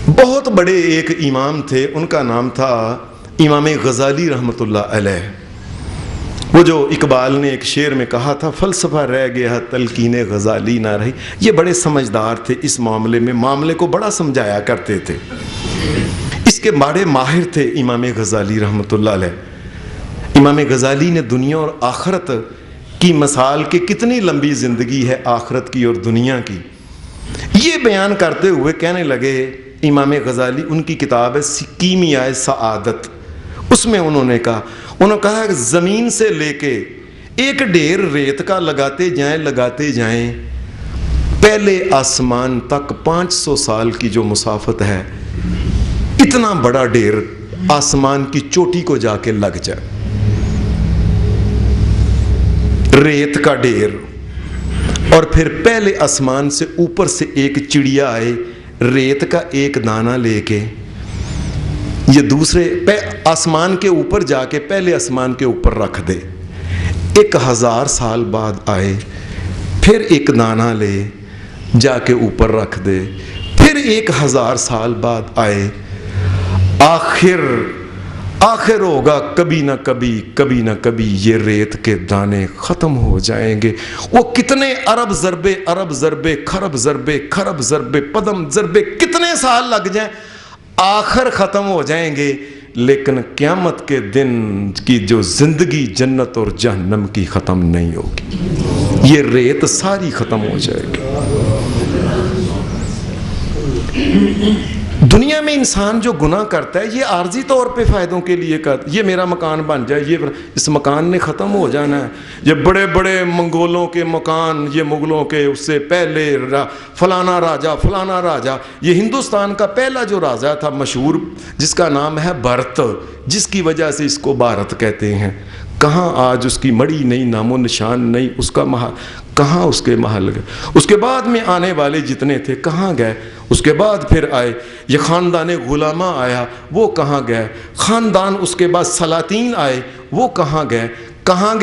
بہت بڑے ایک امام تھے، ان کا نام تھا امام غزالی رحمۃ اللہ علیہ۔ وہ جو اقبال نے ایک شعر میں کہا تھا، فلسفہ رہ گیا تلقین غزالی نہ رہی، یہ بڑے سمجھدار تھے اس معاملے میں، معاملے کو بڑا سمجھایا کرتے تھے، اس کے بڑے ماہر تھے امام غزالی رحمۃ اللہ علیہ۔ امام غزالی نے دنیا اور آخرت کی مثال کہ کتنی لمبی زندگی ہے آخرت کی اور دنیا کی، یہ بیان کرتے ہوئے کہنے لگے، امام غزالی، ان کی کتاب ہے کیمیائے سعادت، اس میں انہوں نے کہا کہ زمین سے لے کے ایک ڈھیر ریت کا لگاتے جائیں پہلے آسمان تک 500 سال کی جو مسافت ہے، اتنا بڑا ڈھیر آسمان کی چوٹی کو جا کے لگ جائے، ریت کا ڈھیر، اور پھر پہلے آسمان سے اوپر سے ایک چڑیا آئے ریت کا ایک دانہ لے کے، یہ دوسرے آسمان کے اوپر جا کے پہلے آسمان کے اوپر رکھ دے، 1000 سال بعد آئے پھر ایک دانہ لے جا کے اوپر رکھ دے، پھر 1000 سال بعد آئے، آخر ہوگا کبھی نہ کبھی یہ ریت کے دانے ختم ہو جائیں گے، وہ کتنے ارب ضربے خرب ضربے پدم ضربے کتنے سال لگ جائیں، آخر ختم ہو جائیں گے، لیکن قیامت کے دن کی جو زندگی جنت اور جہنم کی ختم نہیں ہوگی، یہ ریت ساری ختم ہو جائے گی۔ دنیا میں انسان جو گناہ کرتا ہے یہ عارضی طور پہ فائدوں کے لیے کرتا ہے، یہ میرا مکان بن جائے، یہ اس مکان نے ختم ہو جانا ہے، یہ بڑے بڑے منگولوں کے مکان، یہ مغلوں کے اس سے پہلے فلانا راجہ، یہ ہندوستان کا پہلا جو راجہ تھا مشہور، جس کا نام ہے بھرت، جس کی وجہ سے اس کو بھارت کہتے ہیں، کہاں آج اس کی مڑی نہیں، نام و نشان نہیں، اس کا محل کہاں، اس کے محل گئے، اس کے بعد میں آنے والے جتنے تھے کہاں گئے، اس کے بعد پھر آئے یہ خاندان غلامہ آیا، وہ کہاں گئے، خاندان اس کے بعد سلاطین آئے، وہ کہاں گئے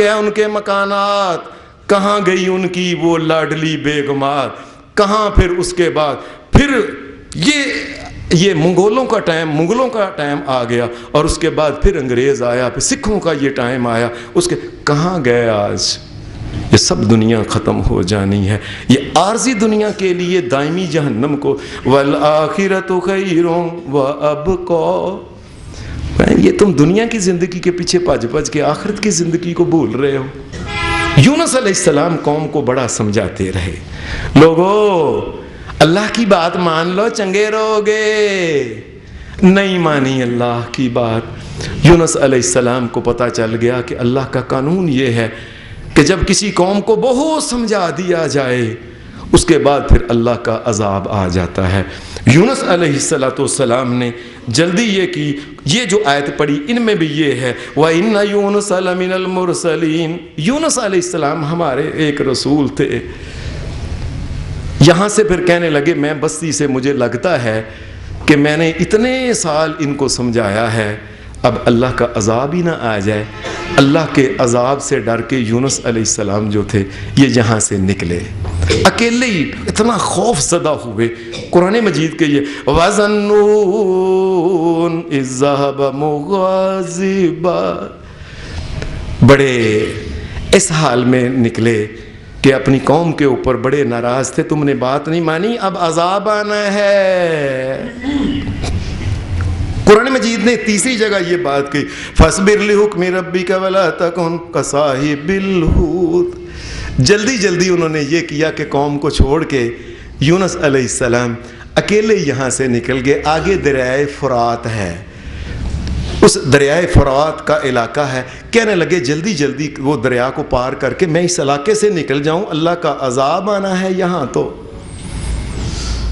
ان کے مکانات، کہاں گئی ان کی وہ لاڈلی بیگمات، کہاں پھر اس کے بعد پھر یہ منگولوں کا ٹائم آ گیا، اور اس کے بعد پھر انگریز آیا، پھر سکھوں کا یہ ٹائم آیا، اس کے کہاں گئے آج، یہ سب دنیا ختم ہو جانی ہے، یہ عارضی دنیا کے لیے دائمی جہنم کو، والآخرۃ خیر وابقیٰ، یہ تم دنیا کی زندگی کے پیچھے پج کے آخرت کی زندگی کو بھول رہے ہو۔ یونس علیہ السلام قوم کو بڑا سمجھاتے رہے، لوگو اللہ کی بات مان لو چنگے رہو گے، نہیں مانی اللہ کی بات۔ یونس علیہ السلام کو پتہ چل گیا کہ اللہ کا قانون یہ ہے کہ جب کسی قوم کو بہت سمجھا دیا جائے اس کے بعد پھر اللہ کا عذاب آ جاتا ہے۔ یونس علیہ السلام نے جلدی یہ کی، یہ جو آیت پڑھی ان میں بھی یہ ہے، وَإِنَّ يُونُسَ لَمِنَ الْمُرْسَلِينَ، یونس علیہ السلام ہمارے ایک رسول تھے۔ یہاں سے پھر کہنے لگے، میں بستی سے مجھے لگتا ہے کہ میں نے اتنے سال ان کو سمجھایا ہے، اب اللہ کا عذاب ہی نہ آ جائے۔ اللہ کے عذاب سے ڈر کے یونس علیہ السلام جو تھے یہ یہاں سے نکلے، اکیلے ہی اتنا خوف زدہ ہوئے۔ قرآن مجید کے یہ وَظَنُّونَ إِذْ ذَهَبَ مُغَاضِبًا، بڑے اس حال میں نکلے کہ اپنی قوم کے اوپر بڑے ناراض تھے، تم نے بات نہیں مانی، اب عذاب آنا ہے۔ قرآن مجید نے تیسری جگہ یہ بات کہی فاصبر لحکم ربک ولا تکن کصاحب الحوت. جلدی جلدی انہوں نے یہ کیا کہ قوم کو چھوڑ کے یونس علیہ السلام اکیلے یہاں سے نکل گئے. آگے دریائے فرات ہے، اس دریائے فرات کا علاقہ ہے. کہنے لگے جلدی جلدی وہ دریا کو پار کر کے میں اس علاقے سے نکل جاؤں، اللہ کا عذاب آنا ہے یہاں. تو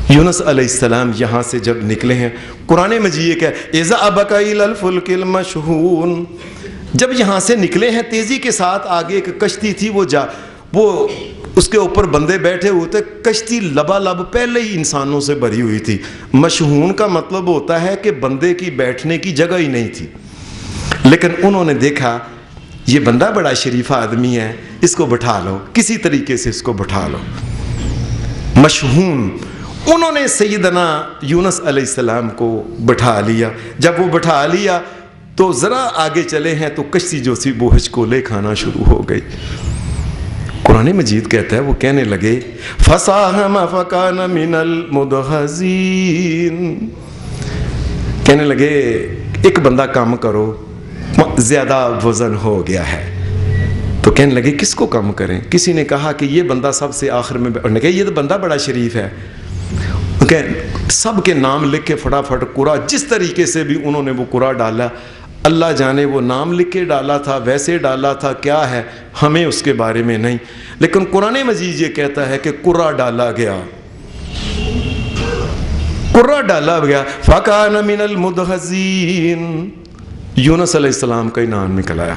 یونس علیہ السلام یہاں سے جب نکلے ہیں، قرآن مجید کہ اذا ابق الی الفلک المشحون، جب یہاں سے نکلے ہیں تیزی کے ساتھ آگے ایک کشتی تھی، وہ اس کے اوپر بندے بیٹھے ہوئے تھے. کشتی لبالب پہلے ہی انسانوں سے بھری ہوئی تھی. مشحون کا مطلب ہوتا ہے کہ بندے کی بیٹھنے کی جگہ ہی نہیں تھی. لیکن انہوں نے دیکھا یہ بندہ بڑا شریف آدمی ہے، اس کو بٹھا لو، کسی طریقے سے اس کو بٹھا لو. مشحون انہوں نے سیدنا یونس علیہ السلام کو بٹھا لیا. جب وہ بٹھا لیا تو ذرا آگے چلے ہیں تو کشتی جو سی وہ ہچکولے کھانا شروع ہو گئی. قرآن مجید کہتا ہے وہ کہنے لگے فساہم فکان من المدحضین، کہنے لگے ایک بندہ کام کرو، زیادہ وزن ہو گیا ہے. تو کہنے لگے کس کو کم کریں؟ کسی نے کہا کہ یہ بندہ سب سے آخر میں، انہوں نے کہا یہ تو بندہ بڑا شریف ہے. کہ سب کے نام لکھ کے فٹافٹ قرآن، جس طریقے سے بھی انہوں نے وہ قرآن ڈالا، اللہ جانے وہ نام لکھ کے ڈالا تھا، ویسے ڈالا تھا، کیا ہے ہمیں اس کے بارے میں نہیں. لیکن قرآن مجید یہ کہتا ہے کہ قرآن ڈالا گیا، قرآن ڈالا گیا. فَكَانَ مِنَ الْمُدْحَضِينَ، یونس علیہ السلام کا ہی نام نکل آیا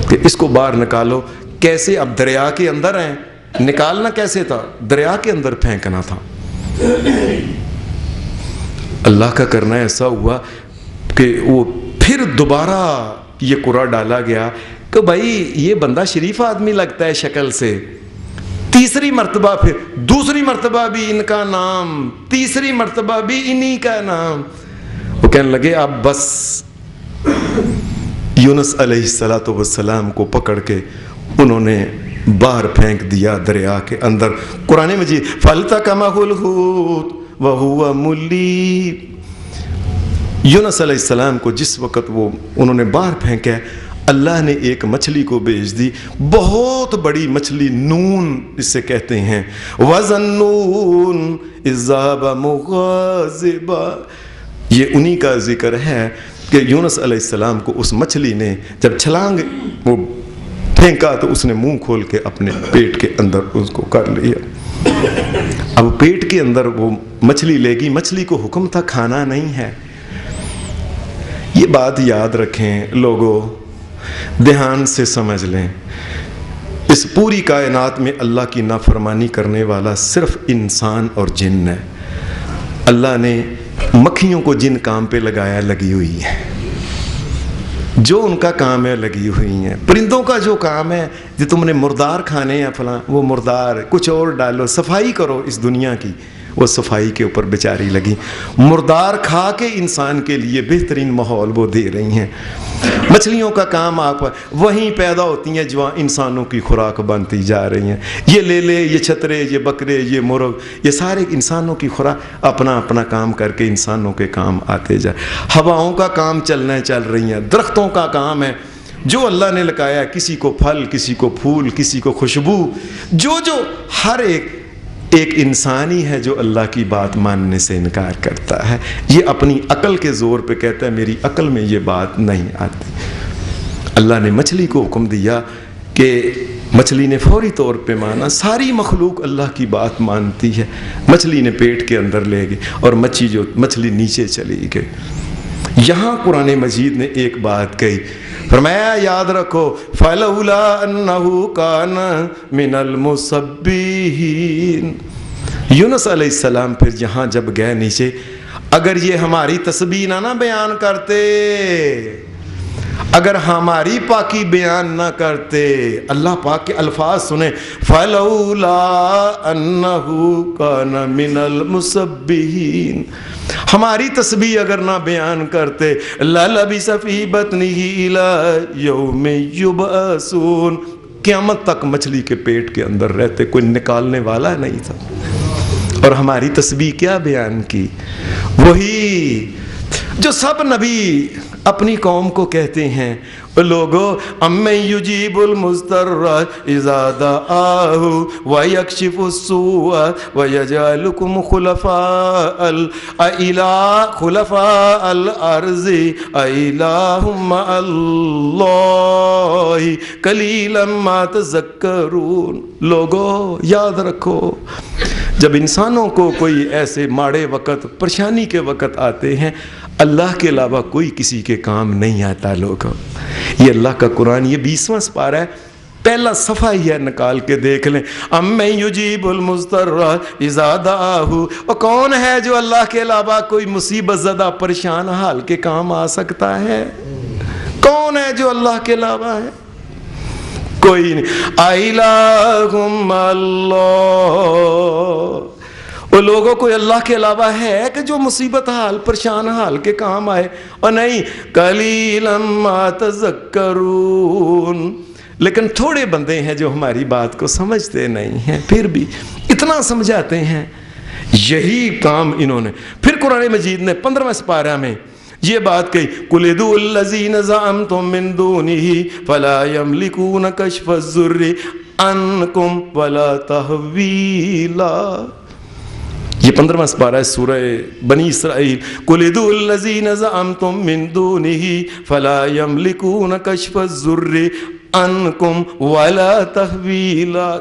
کہ اس کو باہر نکالو. کیسے؟ اب دریا کے اندر ہیں، نکالنا کیسے تھا؟ دریا کے اندر پھینکنا تھا. اللہ کا کرنا ایسا ہوا کہ وہ پھر دوبارہ یہ قرآن ڈالا گیا کہ بھائی یہ بندہ شریف آدمی لگتا ہے شکل سے. تیسری مرتبہ پھر دوسری مرتبہ بھی ان کا نام، تیسری مرتبہ بھی انہی کا نام. وہ کہنے لگے اب بس. یونس علیہ السلام کو پکڑ کے انہوں نے باہر پھینک دیا دریا کے اندر. قرآن مجید فَالْتَقَمَهُ الْحُوتُ وَهُوَ مُلِيمٌ، یونس علیہ السلام کو جس وقت وہ انہوں نے باہر پھینکا، اللہ نے ایک مچھلی کو بھیج دی، بہت بڑی مچھلی، نون اس سے کہتے ہیں. وَظَنُّونَ إِذْ ذَهَبَ مُغَاضِبًا، یہ انہی کا ذکر ہے کہ یونس علیہ السلام کو اس مچھلی نے جب چھلانگ وہ پھینکا تو اس نے منہ کھول کے اپنے پیٹ کے اندر اس کو کر لیا. اب پیٹ کے اندر وہ مچھلی لے گی، مچھلی کو حکم تھا کھانا نہیں ہے. یہ بات یاد رکھیں لوگوں، دھیان سے سمجھ لیں، اس پوری کائنات میں اللہ کی نافرمانی کرنے والا صرف انسان اور جن ہے. اللہ نے مکھیوں کو جن کام پہ لگایا لگی ہوئی ہیں، جو ان کا کام ہے لگی ہوئی ہیں. پرندوں کا جو کام ہے جو تم نے مردار کھانے ہیں فلاں، وہ مردار کچھ اور ڈالو، صفائی کرو اس دنیا کی، وہ صفائی کے اوپر بیچاری لگی. مردار کھا کے انسان کے لیے بہترین ماحول وہ دے رہی ہیں. مچھلیوں کا کام آپ وہیں پیدا ہوتی ہیں جو انسانوں کی خوراک بنتی جا رہی ہیں. یہ لے لے، یہ چھترے، یہ بکرے، یہ مرغ، یہ سارے انسانوں کی خوراک اپنا اپنا کام کر کے انسانوں کے کام آتے جائے. ہواؤں کا کام چلنے چل رہی ہیں، درختوں کا کام ہے جو اللہ نے لگایا، کسی کو پھل، کسی کو پھول، کسی کو خوشبو، جو ہر ایک انسان ہی ہے جو اللہ کی بات ماننے سے انکار کرتا ہے. یہ اپنی عقل کے زور پہ کہتا ہے میری عقل میں یہ بات نہیں آتی. اللہ نے مچھلی کو حکم دیا کہ مچھلی نے فوری طور پہ مانا. ساری مخلوق اللہ کی بات مانتی ہے. مچھلی نے پیٹ کے اندر لے گئی اور مچھلی نیچے چلی گئی. یہاں قرآن مجید نے ایک بات کہی، فرمایا یاد رکھو فَلَوْلَا أَنَّهُ كَانَ مِنَ الْمُسَبِّحِينَ. یونس علیہ السلام پھر یہاں جب گئے نیچے، اگر یہ ہماری تسبیح نہ بیان کرتے، اگر ہماری پاکی بیان نہ کرتے، اللہ پاک کے الفاظ سنیں، فَلَوْلَا أَنَّهُ كَانَ مِنَ الْمُسَبِّحِينَ، ہماری تسبیح اگر نہ بیان کرتے، لَلَبِثَ فِي بَطْنِهِ إِلَى يَوْمِ يُبْعَثُونَ، قیامت تک مچھلی کے پیٹ کے اندر رہتے، کوئی نکالنے والا نہیں تھا. اور ہماری تسبیح کیا بیان کی؟ وہی جو سب نبی اپنی قوم کو کہتے ہیں لوگو امن یجیب المضطر اذا دعاہ ویکشف السوء ویجعلکم خلفاء الارض الہ مع اللہ قلیلا ما تذکرون۔ لوگو یاد رکھو، جب انسانوں کو کوئی ایسے ماڑے وقت، پریشانی کے وقت آتے ہیں، اللہ کے علاوہ کوئی کسی کے کام نہیں آتا۔ لوگوں، یہ اللہ کا قرآن، یہ 20واں سپارہ ہے، پہلا صفحہ ہی ہے، نکال کے دیکھ لیں۔ امن یجیب المضطر اذا دعاہ، اور کون ہے جو اللہ کے علاوہ کوئی مصیبت زدہ پریشان حال کے کام آ سکتا ہے؟ کون ہے جو اللہ کے علاوہ ہے؟ کوئی نہیں۔ الہم اللہ، وہ لوگوں کو اللہ کے علاوہ ہے کہ جو مصیبت حال، پریشان حال کے کام آئے؟ اور نہیں، قلیلا ما تذکرون، لیکن تھوڑے بندے ہیں جو ہماری بات کو سمجھتے نہیں ہیں، پھر بھی اتنا سمجھاتے ہیں۔ یہی کام انہوں نے پھر قرآن مجید نے 15ویں سپارہ میں یہ بات کہی، قُلِ ادْعُوا الَّذِينَ زَعَمْتُم مِّن دُونِهِ فَلَا يَمْلِكُونَ كَشْفَ الضُّرِّ عَنكُمْ وَلَا تَحْوِيلًا۔ یہ 15واں سپارہ ہے سورہ بنی اسرائیل۔ قُلِ ادْعُوا الَّذِينَ زَعَمْتُم مِّن دُونِهِ فَلَا يَمْلِكُونَ كَشْفَ الضُّرِّ عَنكُمْ وَلَا تَحْوِيلًا۔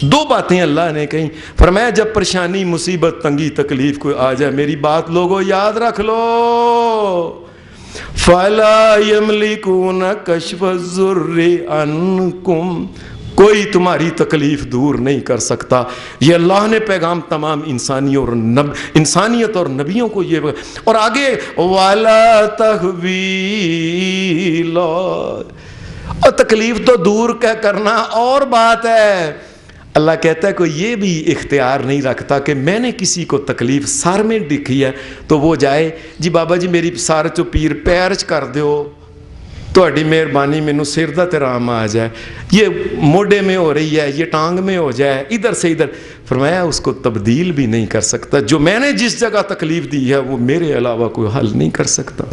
دو باتیں اللہ نے کہیں، فرمایا جب پریشانی، مصیبت، تنگی، تکلیف کوئی آ جائے، میری بات لوگو یاد رکھ لو، فَلَا يَمْلِكُونَ كَشْفَ الضُّرِّ عَنكُمْ، کوئی تمہاری تکلیف دور نہیں کر سکتا۔ یہ اللہ نے پیغام تمام انسانیت اور نبیوں کو یہ، اور آگے وَلَا تَحْوِيلًا، اور تکلیف تو دور کرنا اور بات ہے۔ اللہ کہتا ہے کوئی یہ بھی اختیار نہیں رکھتا کہ میں نے کسی کو تکلیف سر میں دکھی ہے تو وہ جائے جی بابا جی میری سر چو پیر پیرچ کر دیو، تہاڈی مہربانی مینوں سر دا تے آرام آ جائے، یہ موڈے میں ہو رہی ہے، یہ ٹانگ میں ہو جائے، ادھر سے ادھر، فرمایا اس کو تبدیل بھی نہیں کر سکتا۔ جو میں نے جس جگہ تکلیف دی ہے وہ میرے علاوہ کوئی حل نہیں کر سکتا۔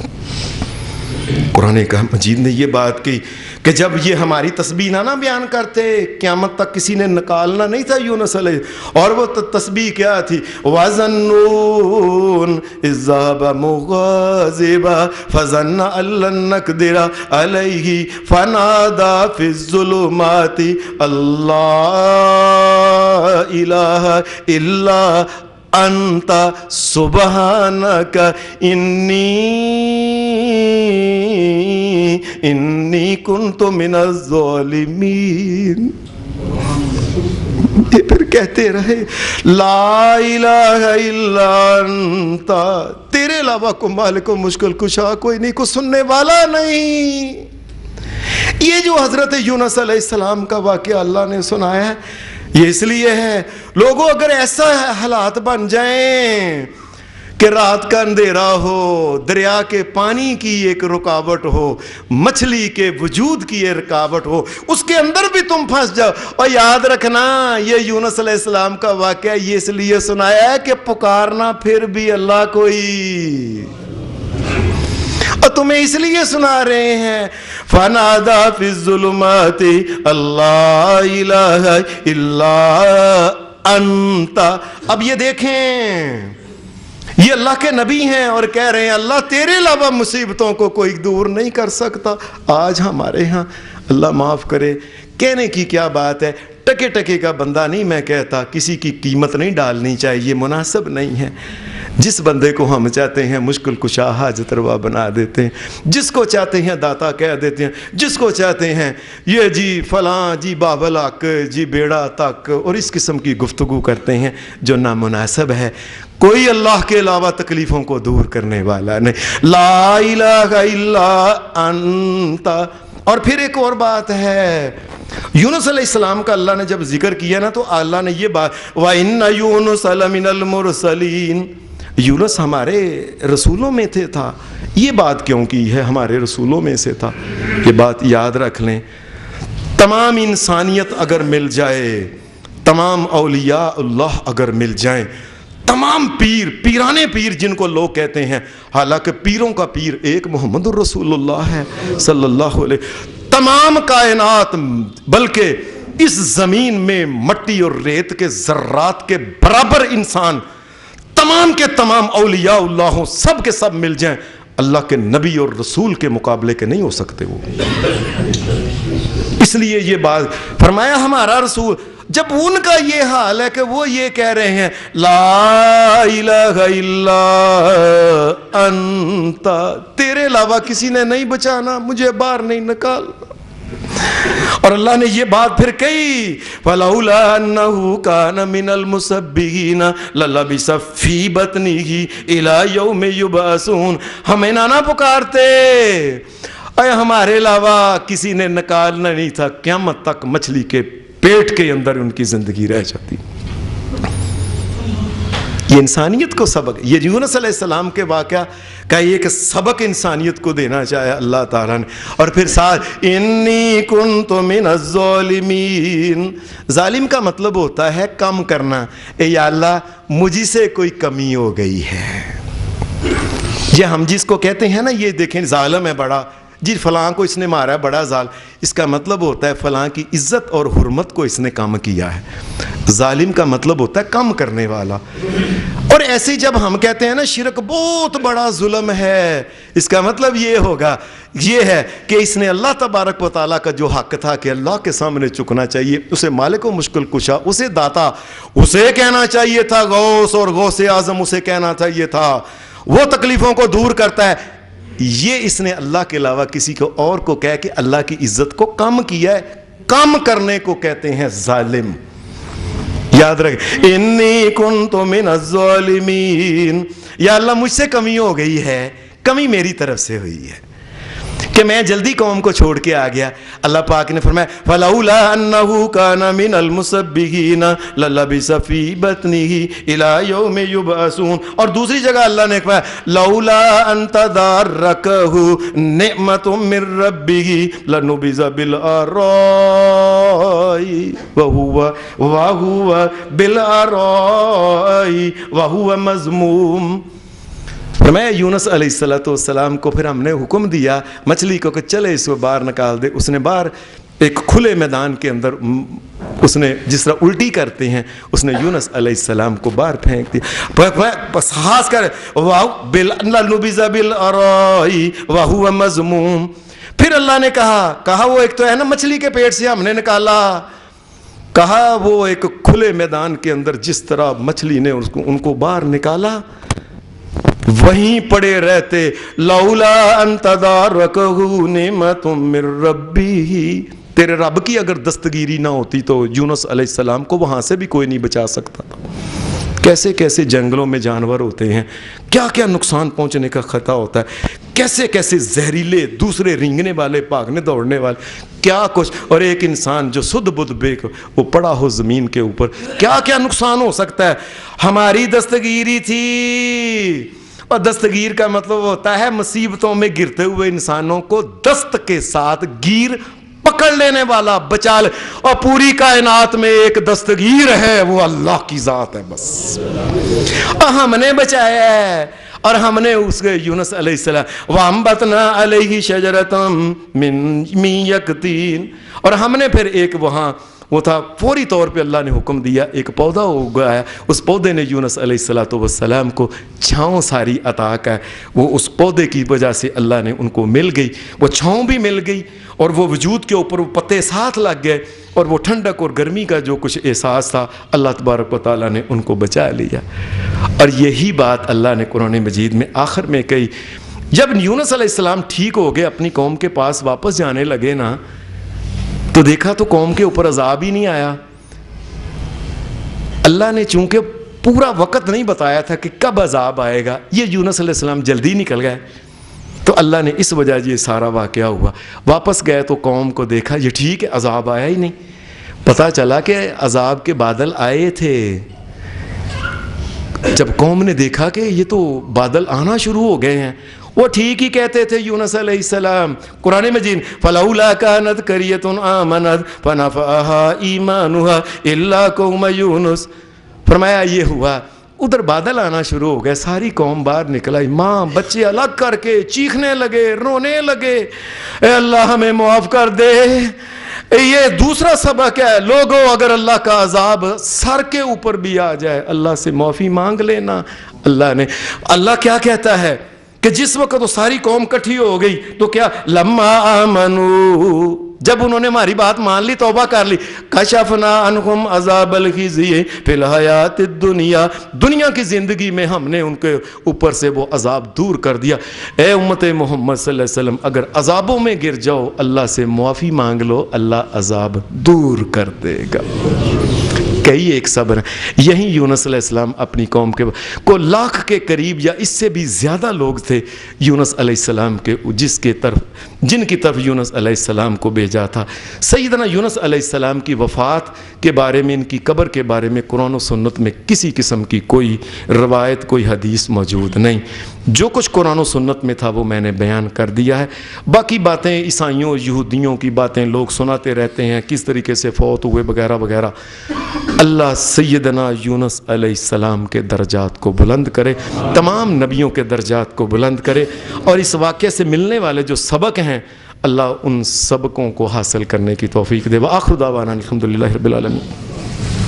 قرآن مجید نے یہ بات کی کہ جب یہ ہماری تسبیح نہ بیان کرتے، قیامت تک کسی نے نکالنا نہیں تھا یونس علیہ، اور وہ تسبیح کیا تھی؟ وَظَنُّونَ إِذْ ذَهَبَ مُغَاضِبًا فَظَنَّ أَن لَّن نَّقْدِرَ عَلَيْهِ فَنَادَىٰ فِي الظُّلُمَاتِ أَن لَّا إِلَٰهَ إِلَّا أَنتَ سُبْحَانَكَ إِنِّي كُنتُ مِنَ الظَّالِمِينَ۔ یہ پھر کہتے رہے لا الہ الا انت، تیرے علاوہ کو مالک و مشکل کشا کوئی نہیں، کوئی سننے والا نہیں۔ یہ جو حضرت یونس علیہ السلام کا واقعہ اللہ نے سنایا ہے، یہ اس لیے ہے لوگوں اگر ایسا حالات بن جائیں کہ رات کا اندھیرا ہو، دریا کے پانی کی ایک رکاوٹ ہو، مچھلی کے وجود کی ایک رکاوٹ ہو، اس کے اندر بھی تم پھنس جاؤ، اور یاد رکھنا یہ یونس علیہ السلام کا واقعہ یہ اس لیے سنایا ہے کہ پکارنا پھر بھی اللہ کوئی، اور تمہیں اس لیے سنا رہے ہیں فَنَادَىٰ فِي الظُّلُمَاتِ اللَّا إِلَٰهَ إِلَّا أَنتَ۔ اب یہ دیکھیں، یہ اللہ کے نبی ہیں اور کہہ رہے ہیں اللہ تیرے علاوہ مصیبتوں کو کوئی دور نہیں کر سکتا۔ آج ہمارے ہاں اللہ معاف کرے، کہنے کی کیا بات ہے، ٹکے ٹکے کا بندہ نہیں، میں کہتا کسی کی قیمت نہیں ڈالنی چاہیے، مناسب نہیں ہے۔ جس بندے کو ہم چاہتے ہیں مشکل کشا حاجت روا بنا دیتے ہیں، جس کو چاہتے ہیں داتا کہہ دیتے ہیں، جس کو چاہتے ہیں یہ جی فلاں جی بابل حق جی بیڑا تک، اور اس قسم کی گفتگو کرتے ہیں جو نامناسب ہے۔ کوئی اللہ کے علاوہ تکلیفوں کو دور کرنے والا نہیں، لا الہ الا انت۔ اور پھر ایک اور بات ہے، یونس علیہ السلام کا اللہ نے جب ذکر کیا نا تو اللہ نے یہ بات وَإِنَّ يُونُسَ لَمِنَ الْمُرْسَلِينَ، یونس ہمارے رسولوں میں تھا۔ یہ بات کیوں کی ہے ہمارے رسولوں میں سے تھا؟ یہ بات یاد رکھ لیں، تمام انسانیت اگر مل جائے، تمام اولیاء اللہ اگر مل جائیں، تمام پیرانے پیر جن کو لوگ کہتے ہیں، حالانکہ پیروں کا پیر ایک محمد الرسول اللہ ہے صلی اللہ علیہ، تمام کائنات بلکہ اس زمین میں مٹی اور ریت کے ذرات کے برابر انسان تمام کے تمام اولیاء اللہ ہوں، سب کے سب مل جائیں، اللہ کے نبی اور رسول کے مقابلے کے نہیں ہو سکتے وہ۔ اس لیے یہ بات فرمایا ہمارا رسول، جب ان کا یہ حال ہے کہ وہ یہ کہہ رہے ہیں لا الہ الا انت، تیرے علاوہ کسی نے نہیں بچانا، مجھے باہر نہیں نکالنا، اور اللہ نے یہ بات پھر کہی فَلَوْلَا أَنَّهُ كَانَ مِنَ الْمُسَبِّحِينَ لَلَبِثَ فِي بَطْنِهِ إِلَى يَوْمِ يُبْعَثُونَ، ہمیں نہ پکارتے، اے ہمارے علاوہ کسی نے نکالنا نہیں تھا، قیامت تک مچھلی کے پیٹ کے اندر ان کی زندگی رہ جاتی۔ یہ انسانیت کو سبق، یہ یونس علیہ السلام کے واقعہ کا ایک سبق انسانیت کو دینا چاہے اللہ تعالیٰ نے۔ اور پھر ساتھ انی کنت من الظالمین، ظالم کا مطلب ہوتا ہے کم کرنا، اے یا اللہ مجھ سے کوئی کمی ہو گئی ہے۔ یہ ہم جس کو کہتے ہیں نا، یہ دیکھیں ظالم ہے بڑا، جی فلاں کو اس نے مارا ہے بڑا ظالم، اس کا مطلب ہوتا ہے فلاں کی عزت اور حرمت کو اس نے کم کیا ہے۔ ظالم کا مطلب ہوتا ہے کم کرنے والا۔ اور ایسے جب ہم کہتے ہیں نا شرک بہت بڑا ظلم ہے، اس کا مطلب یہ ہوگا، یہ ہے کہ اس نے اللہ تبارک و تعالیٰ کا جو حق تھا کہ اللہ کے سامنے چکنا چاہیے، اسے مالک و مشکل کشا، اسے داتا، اسے کہنا چاہیے تھا، غوث اور غوث اعظم اسے کہنا چاہیے تھا، وہ تکلیفوں کو دور کرتا ہے، یہ اس نے اللہ کے علاوہ کسی کو اور کو کہہ کے اللہ کی عزت کو کم کیا ہے۔ کم کرنے کو کہتے ہیں ظالم۔ یاد رکھ، انی کنت من الظالمین، یا اللہ مجھ سے کمی ہو گئی ہے، کمی میری طرف سے ہوئی ہے کہ میں جلدی قوم کو چھوڑ کے آ گیا۔ اللہ پاک نے فرمایا فَلَوْلَا أَنَّهُ كَانَ مِنَ الْمُسَبِّحِينَ لَلَبِثَ فِي بَطْنِهِ إِلَى يَوْمِ يُبْعَثُونَ، اور دوسری جگہ اللہ نے فرمایا لَوْلَا أَن تَدَارَكَهُ نِعْمَةٌ مِّن رَّبِّهِ لَنُبِذَ بِالْعَرَاءِ وَهُوَ بِالْعَرَاءِ وَهُوَ مَذْمُومٌ۔ فرمایا یونس علیہ السلام کو پھر ہم نے حکم دیا مچھلی کو کہ چلے اس کو باہر نکال دے، اس نے باہر ایک کھلے میدان کے اندر، اس نے جس طرح الٹی کرتے ہیں، اس نے یونس علیہ السلام کو باہر پھینک دیا، بس خاص کر لَنُبِذَ بِالْعَرَاءِ وَهُوَ مَذْمُومٌ۔ پھر اللہ نے کہا وہ ایک تو ہے نا مچھلی کے پیٹ سے ہم نے نکالا، کہا وہ ایک کھلے میدان کے اندر جس طرح مچھلی نے ان کو باہر نکالا، وہیں پڑے رہتے لولا ان تدارکہ نعمت من ربی، تیرے رب کی اگر دستگیری نہ ہوتی تو یونس علیہ السلام کو وہاں سے بھی کوئی نہیں بچا سکتا تھا۔ کیسے کیسے جنگلوں میں جانور ہوتے ہیں، کیا کیا نقصان پہنچنے کا خطرہ ہوتا ہے، کیسے کیسے زہریلے دوسرے رینگنے والے بھاگنے دوڑنے والے، کیا کچھ، اور ایک انسان جو سدھ بدھ بے وہ پڑا ہو زمین کے اوپر، کیا کیا نقصان ہو سکتا ہے۔ ہماری دستگیری تھی، اور دستگیر کا مطلب ہوتا ہے مصیبتوں میں گرتے ہوئے انسانوں کو دست کے ساتھ گیر پکڑ لینے والا، بچا لے، اور پوری کائنات میں ایک دستگیر ہے، وہ اللہ کی ذات ہے بس، اور ہم نے بچایا ہے۔ اور ہم نے اس کے یونس علیہ السلام وَأَنبَتْنَا عَلَيْهِ شَجَرَةً مِّن یَقْطِین، اور ہم نے پھر ایک وہاں وہ تھا فوری طور پہ اللہ نے حکم دیا، ایک پودا اگایا، اس پودے نے یونس علیہ السلام کو چھاؤں ساری عطا کا، وہ اس پودے کی وجہ سے اللہ نے ان کو مل گئی، وہ چھاؤں بھی مل گئی، اور وہ وجود کے اوپر وہ پتے ساتھ لگ گئے، اور وہ ٹھنڈک اور گرمی کا جو کچھ احساس تھا اللہ تبارک و تعالیٰ نے ان کو بچا لیا۔ اور یہی بات اللہ نے قرآن مجید میں آخر میں کہی، جب یونس علیہ السلام ٹھیک ہو گئے، اپنی قوم کے پاس واپس جانے لگے نا، تو دیکھا تو قوم کے اوپر عذاب ہی نہیں آیا۔ اللہ نے چونکہ پورا وقت نہیں بتایا تھا کہ کب عذاب آئے گا، یہ یونس علیہ السلام جلدی نکل گئے، تو اللہ نے اس وجہ یہ سارا واقعہ ہوا۔ واپس گئے تو قوم کو دیکھا یہ ٹھیک ہے، عذاب آیا ہی نہیں، پتہ چلا کہ عذاب کے بادل آئے تھے۔ جب قوم نے دیکھا کہ یہ تو بادل آنا شروع ہو گئے ہیں، وہ ٹھیک ہی کہتے تھے یونس علیہ السلام۔ قرآن مجید فَلَوْلَا كَانَتْ قَرْيَةٌ آمَنَتْ فَنَفَعَهَا إِيمَانُهَا إِلَّا قَوْمَ يُونُسَ، فرمایا یہ ہوا ادھر بادل آنا شروع ہو گئے، ساری قوم باہر نکل آئی، ماں بچے الگ کر کے چیخنے لگے، رونے لگے، اے اللہ ہمیں معاف کر دے۔ یہ دوسرا سبق ہے، لوگوں اگر اللہ کا عذاب سر کے اوپر بھی آ جائے اللہ سے معافی مانگ لینا۔ اللہ کیا کہتا ہے کہ جس وقت وہ ساری قوم کٹھی ہو گئی تو کیا، لما آمنو، جب انہوں نے ہماری بات مان لی، توبہ کر لی، کشفنا عنہم عذاب الخزی فی الحیات الدنیا، دنیا کی زندگی میں ہم نے ان کے اوپر سے وہ عذاب دور کر دیا۔ اے امت محمد صلی اللہ علیہ وسلم، اگر عذابوں میں گر جاؤ اللہ سے معافی مانگ لو، اللہ عذاب دور کر دے گا۔ کئی ایک صبر ہے۔ یہی یونس علیہ السلام اپنی قوم کے کو لاکھ کے قریب یا اس سے بھی زیادہ لوگ تھے یونس علیہ السلام کے، جن کی طرف یونس علیہ السلام کو بھیجا تھا۔ سیدنا یونس علیہ السلام کی وفات کے بارے میں، ان کی قبر کے بارے میں قرآن و سنت میں کسی قسم کی کوئی روایت، کوئی حدیث موجود نہیں۔ جو کچھ قرآن و سنت میں تھا وہ میں نے بیان کر دیا ہے۔ باقی باتیں عیسائیوں یہودیوں کی باتیں لوگ سناتے رہتے ہیں، کس طریقے سے فوت ہوئے وغیرہ وغیرہ۔ اللہ سیدنا یونس علیہ السلام کے درجات کو بلند کرے، تمام نبیوں کے درجات کو بلند کرے، اور اس واقعے سے ملنے والے جو سبق ہیں اللہ ان سبقوں کو حاصل کرنے کی توفیق دے۔ وآخر دعوانا الحمدللہ رب العالمین۔